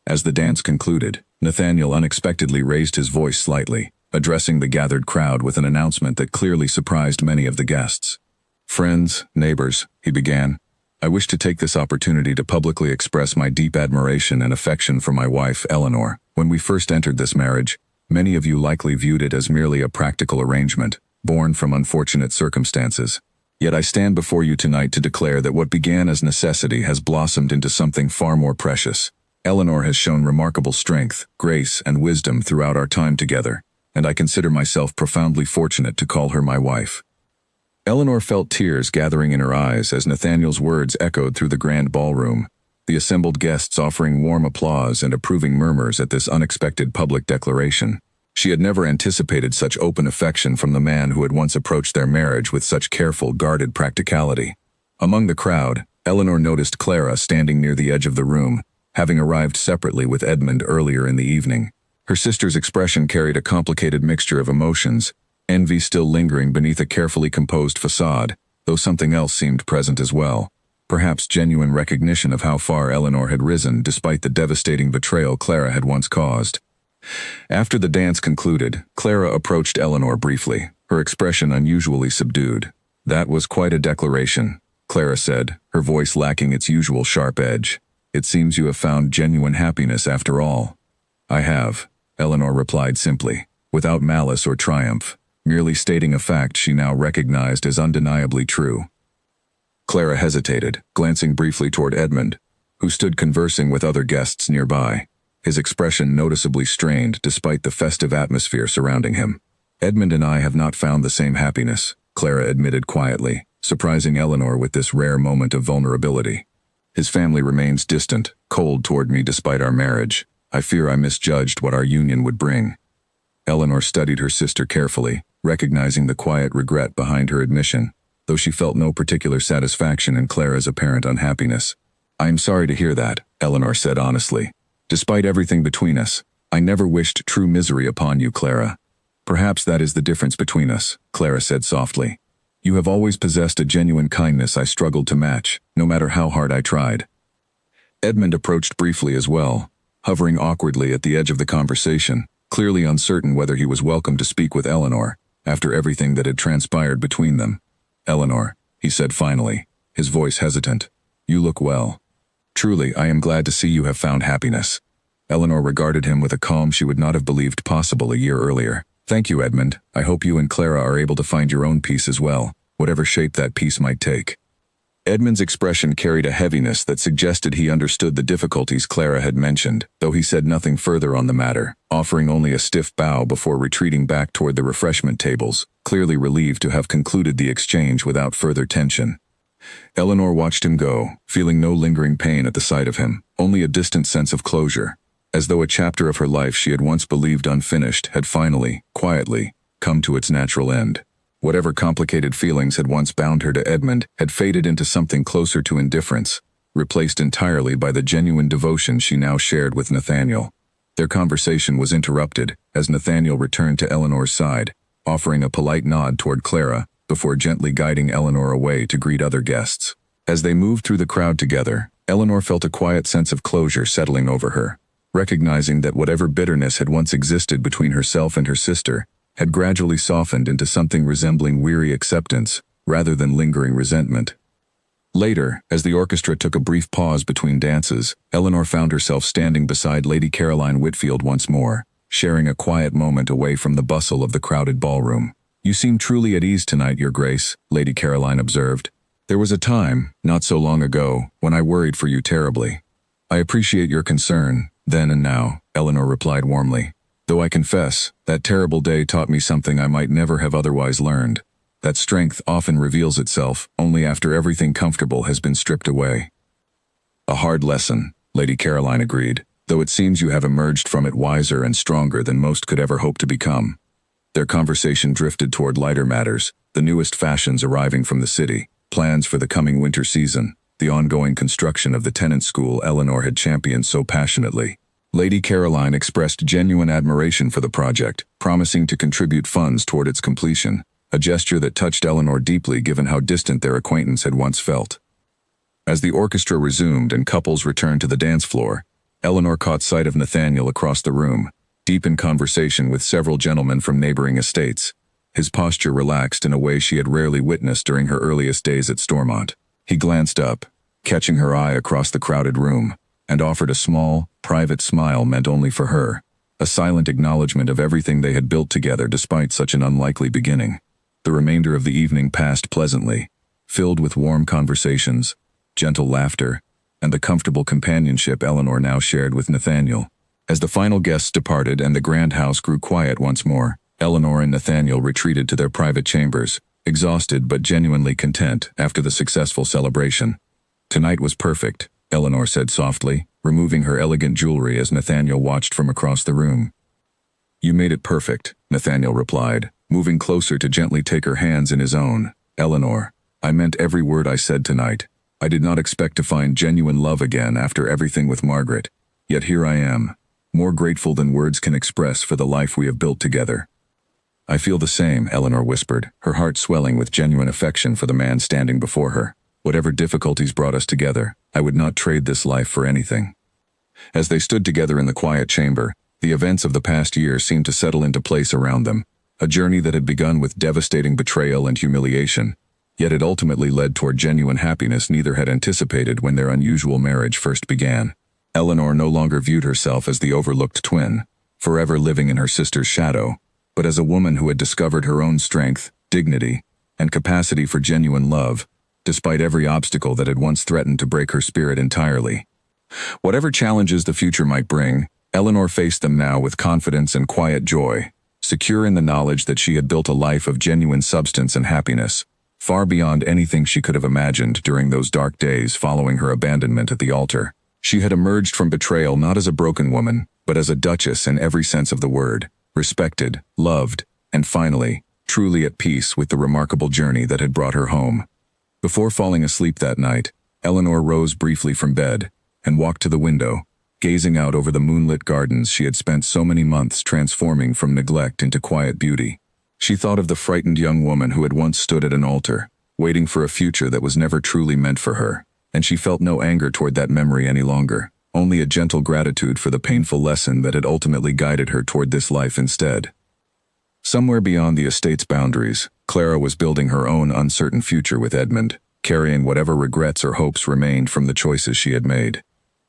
As the dance concluded, Nathaniel unexpectedly raised his voice slightly, addressing the gathered crowd with an announcement that clearly surprised many of the guests. "Friends, neighbors," he began, "I wish to take this opportunity to publicly express my deep admiration and affection for my wife, Eleanor. When we first entered this marriage, many of you likely viewed it as merely a practical arrangement, born from unfortunate circumstances. Yet I stand before you tonight to declare that what began as necessity has blossomed into something far more precious. Eleanor has shown remarkable strength, grace, and wisdom throughout our time together, and I consider myself profoundly fortunate to call her my wife." Eleanor felt tears gathering in her eyes as Nathaniel's words echoed through the grand ballroom, the assembled guests offering warm applause and approving murmurs at this unexpected public declaration. She had never anticipated such open affection from the man who had once approached their marriage with such careful, guarded practicality. Among the crowd, Eleanor noticed Clara standing near the edge of the room, having arrived separately with Edmund earlier in the evening. Her sister's expression carried a complicated mixture of emotions, envy still lingering beneath a carefully composed facade, though something else seemed present as well. Perhaps genuine recognition of how far Eleanor had risen despite the devastating betrayal Clara had once caused. After the dance concluded, Clara approached Eleanor briefly, her expression unusually subdued. "That was quite a declaration," Clara said, her voice lacking its usual sharp edge. "It seems you have found genuine happiness after all." "I have," Eleanor replied simply, without malice or triumph, merely stating a fact she now recognized as undeniably true. Clara hesitated, glancing briefly toward Edmund, who stood conversing with other guests nearby, his expression noticeably strained despite the festive atmosphere surrounding him. "Edmund and I have not found the same happiness," Clara admitted quietly, surprising Eleanor with this rare moment of vulnerability. "His family remains distant, cold toward me despite our marriage. I fear I misjudged what our union would bring." Eleanor studied her sister carefully, recognizing the quiet regret behind her admission, though she felt no particular satisfaction in Clara's apparent unhappiness. "I am sorry to hear that," Eleanor said honestly. "Despite everything between us, I never wished true misery upon you, Clara." "Perhaps that is the difference between us," Clara said softly. "You have always possessed a genuine kindness I struggled to match, no matter how hard I tried." Edmund approached briefly as well, hovering awkwardly at the edge of the conversation, clearly uncertain whether he was welcome to speak with Eleanor, after everything that had transpired between them. "Eleanor," he said finally, his voice hesitant, "you look well. Truly, I am glad to see you have found happiness." Eleanor regarded him with a calm she would not have believed possible a year earlier. "Thank you, Edmund. I hope you and Clara are able to find your own peace as well, whatever shape that peace might take." Edmund's expression carried a heaviness that suggested he understood the difficulties Clara had mentioned, though he said nothing further on the matter, offering only a stiff bow before retreating back toward the refreshment tables, clearly relieved to have concluded the exchange without further tension. Eleanor watched him go, feeling no lingering pain at the sight of him, only a distant sense of closure, as though a chapter of her life she had once believed unfinished had finally, quietly, come to its natural end. Whatever complicated feelings had once bound her to Edmund had faded into something closer to indifference, replaced entirely by the genuine devotion she now shared with Nathaniel. Their conversation was interrupted as Nathaniel returned to Eleanor's side, offering a polite nod toward Clara, before gently guiding Eleanor away to greet other guests. As they moved through the crowd together, Eleanor felt a quiet sense of closure settling over her, recognizing that whatever bitterness had once existed between herself and her sister had gradually softened into something resembling weary acceptance rather than lingering resentment. Later, as the orchestra took a brief pause between dances, Eleanor found herself standing beside Lady Caroline Whitfield once more, sharing a quiet moment away from the bustle of the crowded ballroom. "You seem truly at ease tonight, Your Grace," Lady Caroline observed. "There was a time, not so long ago, when I worried for you terribly." "I appreciate your concern, then and now," Eleanor replied warmly. "Though I confess, that terrible day taught me something I might never have otherwise learned. That strength often reveals itself only after everything comfortable has been stripped away." "A hard lesson," Lady Caroline agreed, "though it seems you have emerged from it wiser and stronger than most could ever hope to become." Their conversation drifted toward lighter matters, the newest fashions arriving from the city, plans for the coming winter season, the ongoing construction of the tenant school Eleanor had championed so passionately. Lady Caroline expressed genuine admiration for the project, promising to contribute funds toward its completion, a gesture that touched Eleanor deeply given how distant their acquaintance had once felt. As the orchestra resumed and couples returned to the dance floor, Eleanor caught sight of Nathaniel across the room, deep in conversation with several gentlemen from neighboring estates. His posture relaxed in a way she had rarely witnessed during her earliest days at Stormont. He glanced up, catching her eye across the crowded room, and offered a small, private smile meant only for her, a silent acknowledgement of everything they had built together despite such an unlikely beginning. The remainder of the evening passed pleasantly, filled with warm conversations, gentle laughter, and the comfortable companionship Eleanor now shared with Nathaniel. As the final guests departed and the grand house grew quiet once more, Eleanor and Nathaniel retreated to their private chambers, exhausted but genuinely content after the successful celebration. "Tonight was perfect," Eleanor said softly, removing her elegant jewelry as Nathaniel watched from across the room. "You made it perfect," Nathaniel replied, moving closer to gently take her hands in his own. "Eleanor, I meant every word I said tonight. I did not expect to find genuine love again after everything with Margaret. Yet here I am, more grateful than words can express for the life we have built together." "I feel the same," Eleanor whispered, her heart swelling with genuine affection for the man standing before her. "Whatever difficulties brought us together, I would not trade this life for anything." As they stood together in the quiet chamber, the events of the past year seemed to settle into place around them. A journey that had begun with devastating betrayal and humiliation, yet it ultimately led toward genuine happiness neither had anticipated when their unusual marriage first began. Eleanor no longer viewed herself as the overlooked twin, forever living in her sister's shadow, but as a woman who had discovered her own strength, dignity, and capacity for genuine love, despite every obstacle that had once threatened to break her spirit entirely. Whatever challenges the future might bring, Eleanor faced them now with confidence and quiet joy, secure in the knowledge that she had built a life of genuine substance and happiness, far beyond anything she could have imagined during those dark days following her abandonment at the altar. She had emerged from betrayal not as a broken woman, but as a duchess in every sense of the word, respected, loved, and finally, truly at peace with the remarkable journey that had brought her home. Before falling asleep that night, Eleanor rose briefly from bed and walked to the window, gazing out over the moonlit gardens she had spent so many months transforming from neglect into quiet beauty. She thought of the frightened young woman who had once stood at an altar, waiting for a future that was never truly meant for her, and she felt no anger toward that memory any longer, only a gentle gratitude for the painful lesson that had ultimately guided her toward this life instead. Somewhere beyond the estate's boundaries, Clara was building her own uncertain future with Edmund, carrying whatever regrets or hopes remained from the choices she had made.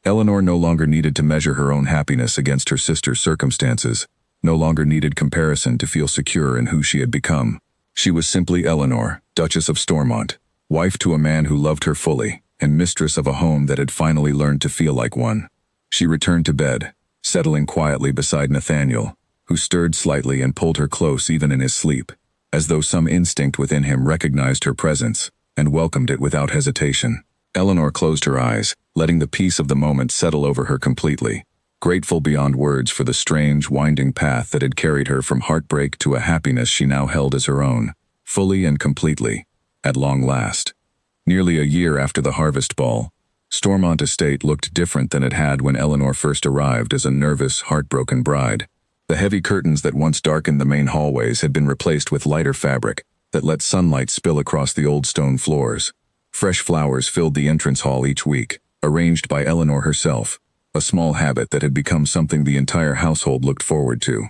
Eleanor no longer needed to measure her own happiness against her sister's circumstances, no longer needed comparison to feel secure in who she had become. She was simply Eleanor, Duchess of Stormont, wife to a man who loved her fully, and mistress of a home that had finally learned to feel like one. She returned to bed, settling quietly beside Nathaniel, who stirred slightly and pulled her close even in his sleep, as though some instinct within him recognized her presence. and welcomed it without hesitation. Eleanor closed her eyes, letting the peace of the moment settle over her completely, grateful beyond words for the strange, winding path that had carried her from heartbreak to a happiness she now held as her own, fully and completely, at long last. Nearly a year after the harvest ball, Stormont Estate looked different than it had when Eleanor first arrived as a nervous, heartbroken bride. The heavy curtains that once darkened the main hallways had been replaced with lighter fabric that let sunlight spill across the old stone floors. Fresh flowers filled the entrance hall each week, arranged by Eleanor herself, a small habit that had become something the entire household looked forward to.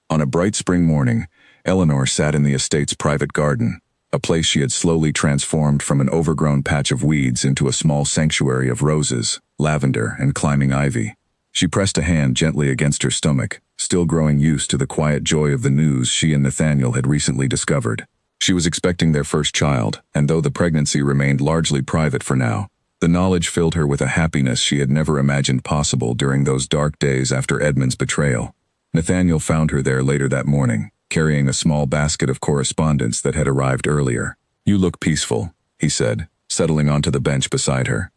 On a bright spring morning, Eleanor sat in the estate's private garden, a place she had slowly transformed from an overgrown patch of weeds into a small sanctuary of roses, lavender, and climbing ivy. She pressed a hand gently against her stomach, still growing used to the quiet joy of the news she and Nathaniel had recently discovered. She was expecting their first child, and though the pregnancy remained largely private for now, the knowledge filled her with a happiness she had never imagined possible during those dark days after Edmund's betrayal. Nathaniel found her there later that morning, carrying a small basket of correspondence that had arrived earlier. "You look peaceful," he said, settling onto the bench beside her.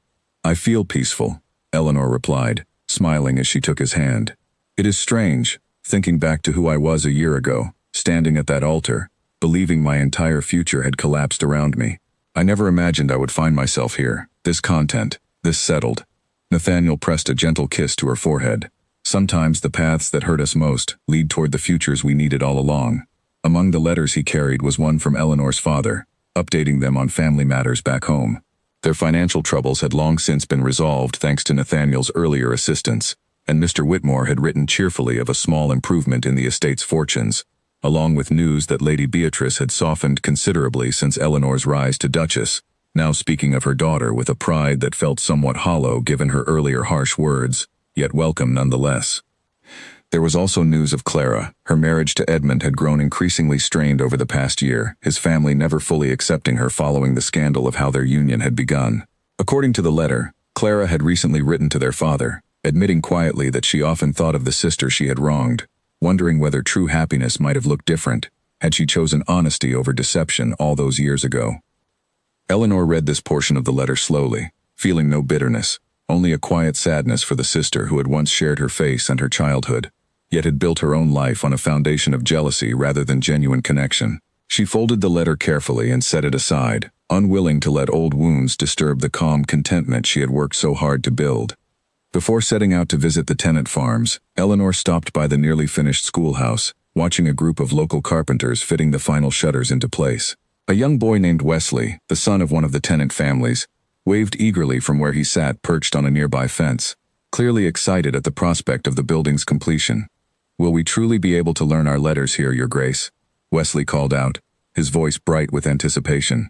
"I feel peaceful," Eleanor replied, smiling as she took his hand. "It is strange, thinking back to who I was a year ago, standing at that altar, believing my entire future had collapsed around me. I never imagined I would find myself here, this content, this settled." Nathaniel pressed a gentle kiss to her forehead. "Sometimes the paths that hurt us most lead toward the futures we needed all along." Among the letters he carried was one from Eleanor's father, updating them on family matters back home. Their financial troubles had long since been resolved thanks to Nathaniel's earlier assistance, and Mr. Whitmore had written cheerfully of a small improvement in the estate's fortunes, along with news that Lady Beatrice had softened considerably since Eleanor's rise to Duchess, now speaking of her daughter with a pride that felt somewhat hollow given her earlier harsh words, yet welcome nonetheless. There was also news of Clara. Her marriage to Edmund had grown increasingly strained over the past year, his family never fully accepting her following the scandal of how their union had begun. According to the letter, Clara had recently written to their father, admitting quietly that she often thought of the sister she had wronged, wondering whether true happiness might have looked different had she chosen honesty over deception all those years ago. Eleanor read this portion of the letter slowly, feeling no bitterness, only a quiet sadness for the sister who had once shared her face and her childhood, yet had built her own life on a foundation of jealousy rather than genuine connection. She folded the letter carefully and set it aside, unwilling to let old wounds disturb the calm contentment she had worked so hard to build. Before setting out to visit the tenant farms, Eleanor stopped by the nearly finished schoolhouse, watching a group of local carpenters fitting the final shutters into place. A young boy named Wesley, the son of one of the tenant families, waved eagerly from where he sat perched on a nearby fence, clearly excited at the prospect of the building's completion. "Will we truly be able to learn our letters here, Your Grace?" Wesley called out, his voice bright with anticipation.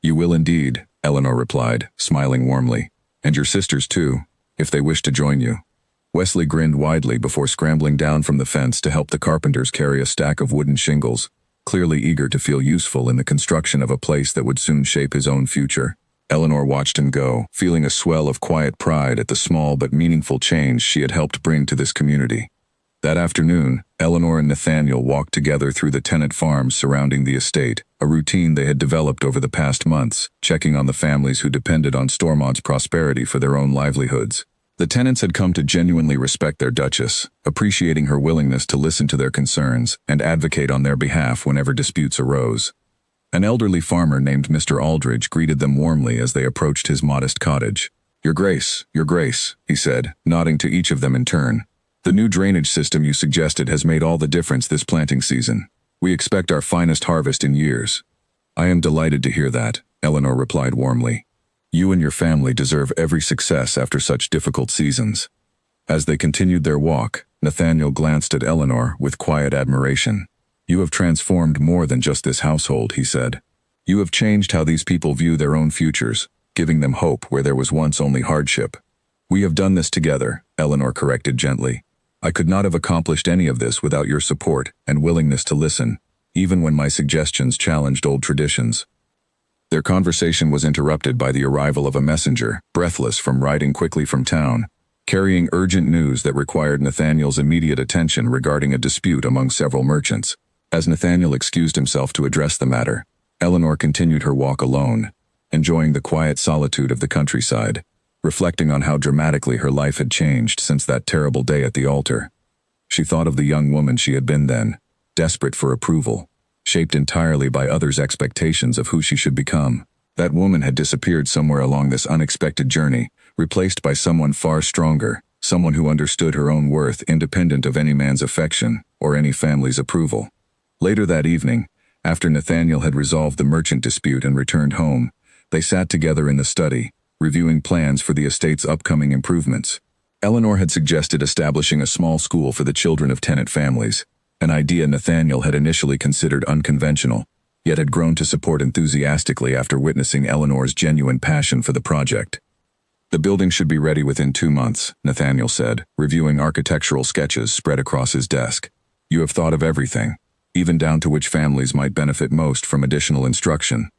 "You will indeed," Eleanor replied, smiling warmly. "And your sisters too, if they wish to join you." Wesley grinned widely before scrambling down from the fence to help the carpenters carry a stack of wooden shingles, clearly eager to feel useful in the construction of a place that would soon shape his own future. Eleanor watched him go, feeling a swell of quiet pride at the small but meaningful change she had helped bring to this community. That afternoon, Eleanor and Nathaniel walked together through the tenant farms surrounding the estate, a routine they had developed over the past months, checking on the families who depended on Stormont's prosperity for their own livelihoods. The tenants had come to genuinely respect their Duchess, appreciating her willingness to listen to their concerns and advocate on their behalf whenever disputes arose. An elderly farmer named Mr. Aldridge greeted them warmly as they approached his modest cottage. Your Grace," he said, nodding to each of them in turn. "The new drainage system you suggested has made all the difference this planting season. We expect our finest harvest in years." "I am delighted to hear that," Eleanor replied warmly. "You and your family deserve every success after such difficult seasons." As they continued their walk, Nathaniel glanced at Eleanor with quiet admiration. "You have transformed more than just this household," he said. "You have changed how these people view their own futures, giving them hope where there was once only hardship." "We have done this together," Eleanor corrected gently. "I could not have accomplished any of this without your support and willingness to listen, even when my suggestions challenged old traditions." Their conversation was interrupted by the arrival of a messenger, breathless from riding quickly from town, carrying urgent news that required Nathaniel's immediate attention regarding a dispute among several merchants. As Nathaniel excused himself to address the matter, Eleanor continued her walk alone, enjoying the quiet solitude of the countryside, reflecting on how dramatically her life had changed since that terrible day at the altar. She thought of the young woman she had been then, desperate for approval, shaped entirely by others' expectations of who she should become. That woman had disappeared somewhere along this unexpected journey, replaced by someone far stronger, someone who understood her own worth independent of any man's affection or any family's approval. Later that evening, after Nathaniel had resolved the merchant dispute and returned home, they sat together in the study, reviewing plans for the estate's upcoming improvements. Eleanor had suggested establishing a small school for the children of tenant families, an idea Nathaniel had initially considered unconventional, yet had grown to support enthusiastically after witnessing Eleanor's genuine passion for the project. The building should be ready within 2 months, Nathaniel said, reviewing architectural sketches spread across his desk. You have thought of everything, even down to which families might benefit most from additional instruction.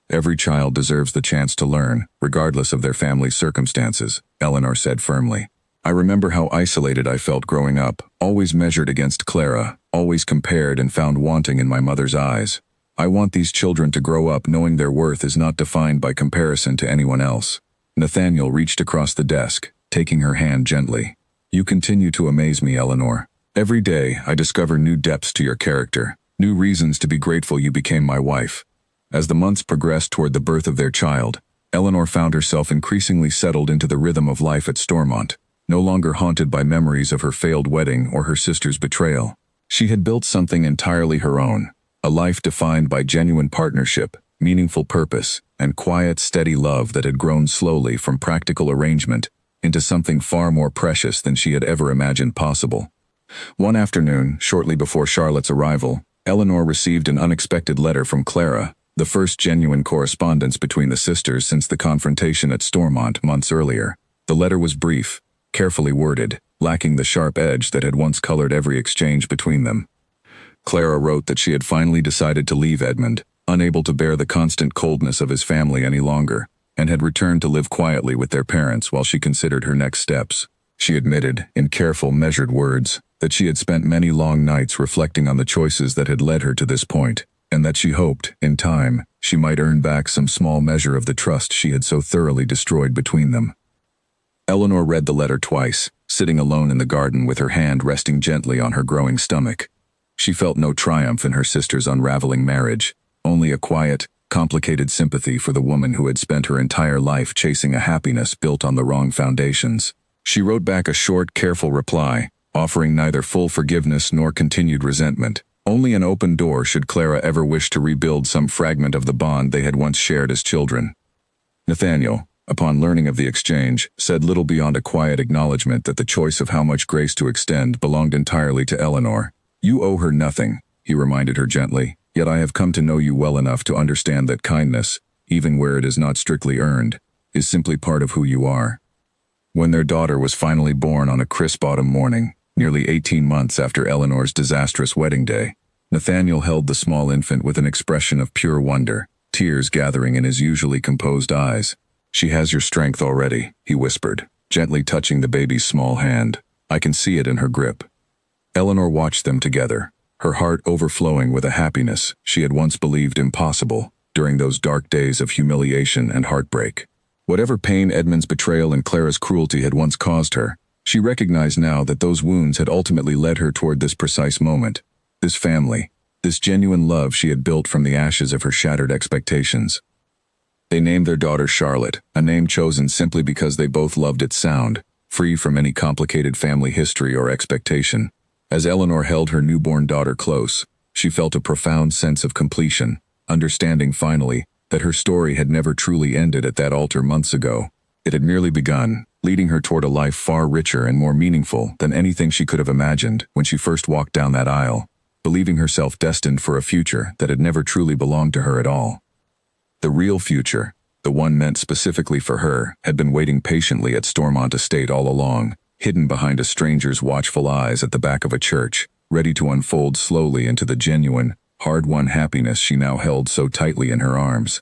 Every child deserves the chance to learn, regardless of their family's circumstances, Eleanor said firmly. I remember how isolated I felt growing up, always measured against Clara, always compared and found wanting in my mother's eyes. I want these children to grow up knowing their worth is not defined by comparison to anyone else. Nathaniel reached across the desk, taking her hand gently. You continue to amaze me, Eleanor. Every day, I discover new depths to your character, new reasons to be grateful you became my wife. As the months progressed toward the birth of their child, Eleanor found herself increasingly settled into the rhythm of life at Stormont, no longer haunted by memories of her failed wedding or her sister's betrayal. She had built something entirely her own, a life defined by genuine partnership, meaningful purpose, and quiet, steady love that had grown slowly from practical arrangement into something far more precious than she had ever imagined possible. One afternoon, shortly before Charlotte's arrival, Eleanor received an unexpected letter from Clara, the first genuine correspondence between the sisters since the confrontation at Stormont months earlier. The letter was brief, carefully worded, lacking the sharp edge that had once colored every exchange between them. Clara wrote that she had finally decided to leave Edmund, unable to bear the constant coldness of his family any longer, and had returned to live quietly with their parents while she considered her next steps. She admitted, in careful, measured words, that she had spent many long nights reflecting on the choices that had led her to this point, and that she hoped, in time, she might earn back some small measure of the trust she had so thoroughly destroyed between them. Eleanor read the letter twice, sitting alone in the garden with her hand resting gently on her growing stomach. She felt no triumph in her sister's unraveling marriage, only a quiet, complicated sympathy for the woman who had spent her entire life chasing a happiness built on the wrong foundations. She wrote back a short, careful reply, offering neither full forgiveness nor continued resentment, only an open door should Clara ever wish to rebuild some fragment of the bond they had once shared as children. Nathaniel, upon learning of the exchange, said little beyond a quiet acknowledgement that the choice of how much grace to extend belonged entirely to Eleanor. You owe her nothing, he reminded her gently, yet I have come to know you well enough to understand that kindness, even where it is not strictly earned, is simply part of who you are. When their daughter was finally born on a crisp autumn morning, nearly 18 months after Eleanor's disastrous wedding day, Nathaniel held the small infant with an expression of pure wonder, tears gathering in his usually composed eyes. She has your strength already, he whispered, gently touching the baby's small hand. I can see it in her grip. Eleanor watched them together, her heart overflowing with a happiness she had once believed impossible during those dark days of humiliation and heartbreak. Whatever pain Edmund's betrayal and Clara's cruelty had once caused her, she recognized now that those wounds had ultimately led her toward this precise moment, this family, this genuine love she had built from the ashes of her shattered expectations. They named their daughter Charlotte, a name chosen simply because they both loved its sound, free from any complicated family history or expectation. As Eleanor held her newborn daughter close, she felt a profound sense of completion, understanding finally that her story had never truly ended at that altar months ago. It had merely begun, leading her toward a life far richer and more meaningful than anything she could have imagined when she first walked down that aisle, believing herself destined for a future that had never truly belonged to her at all. The real future, the one meant specifically for her, had been waiting patiently at Stormont Estate all along, hidden behind a stranger's watchful eyes at the back of a church, ready to unfold slowly into the genuine, hard-won happiness she now held so tightly in her arms.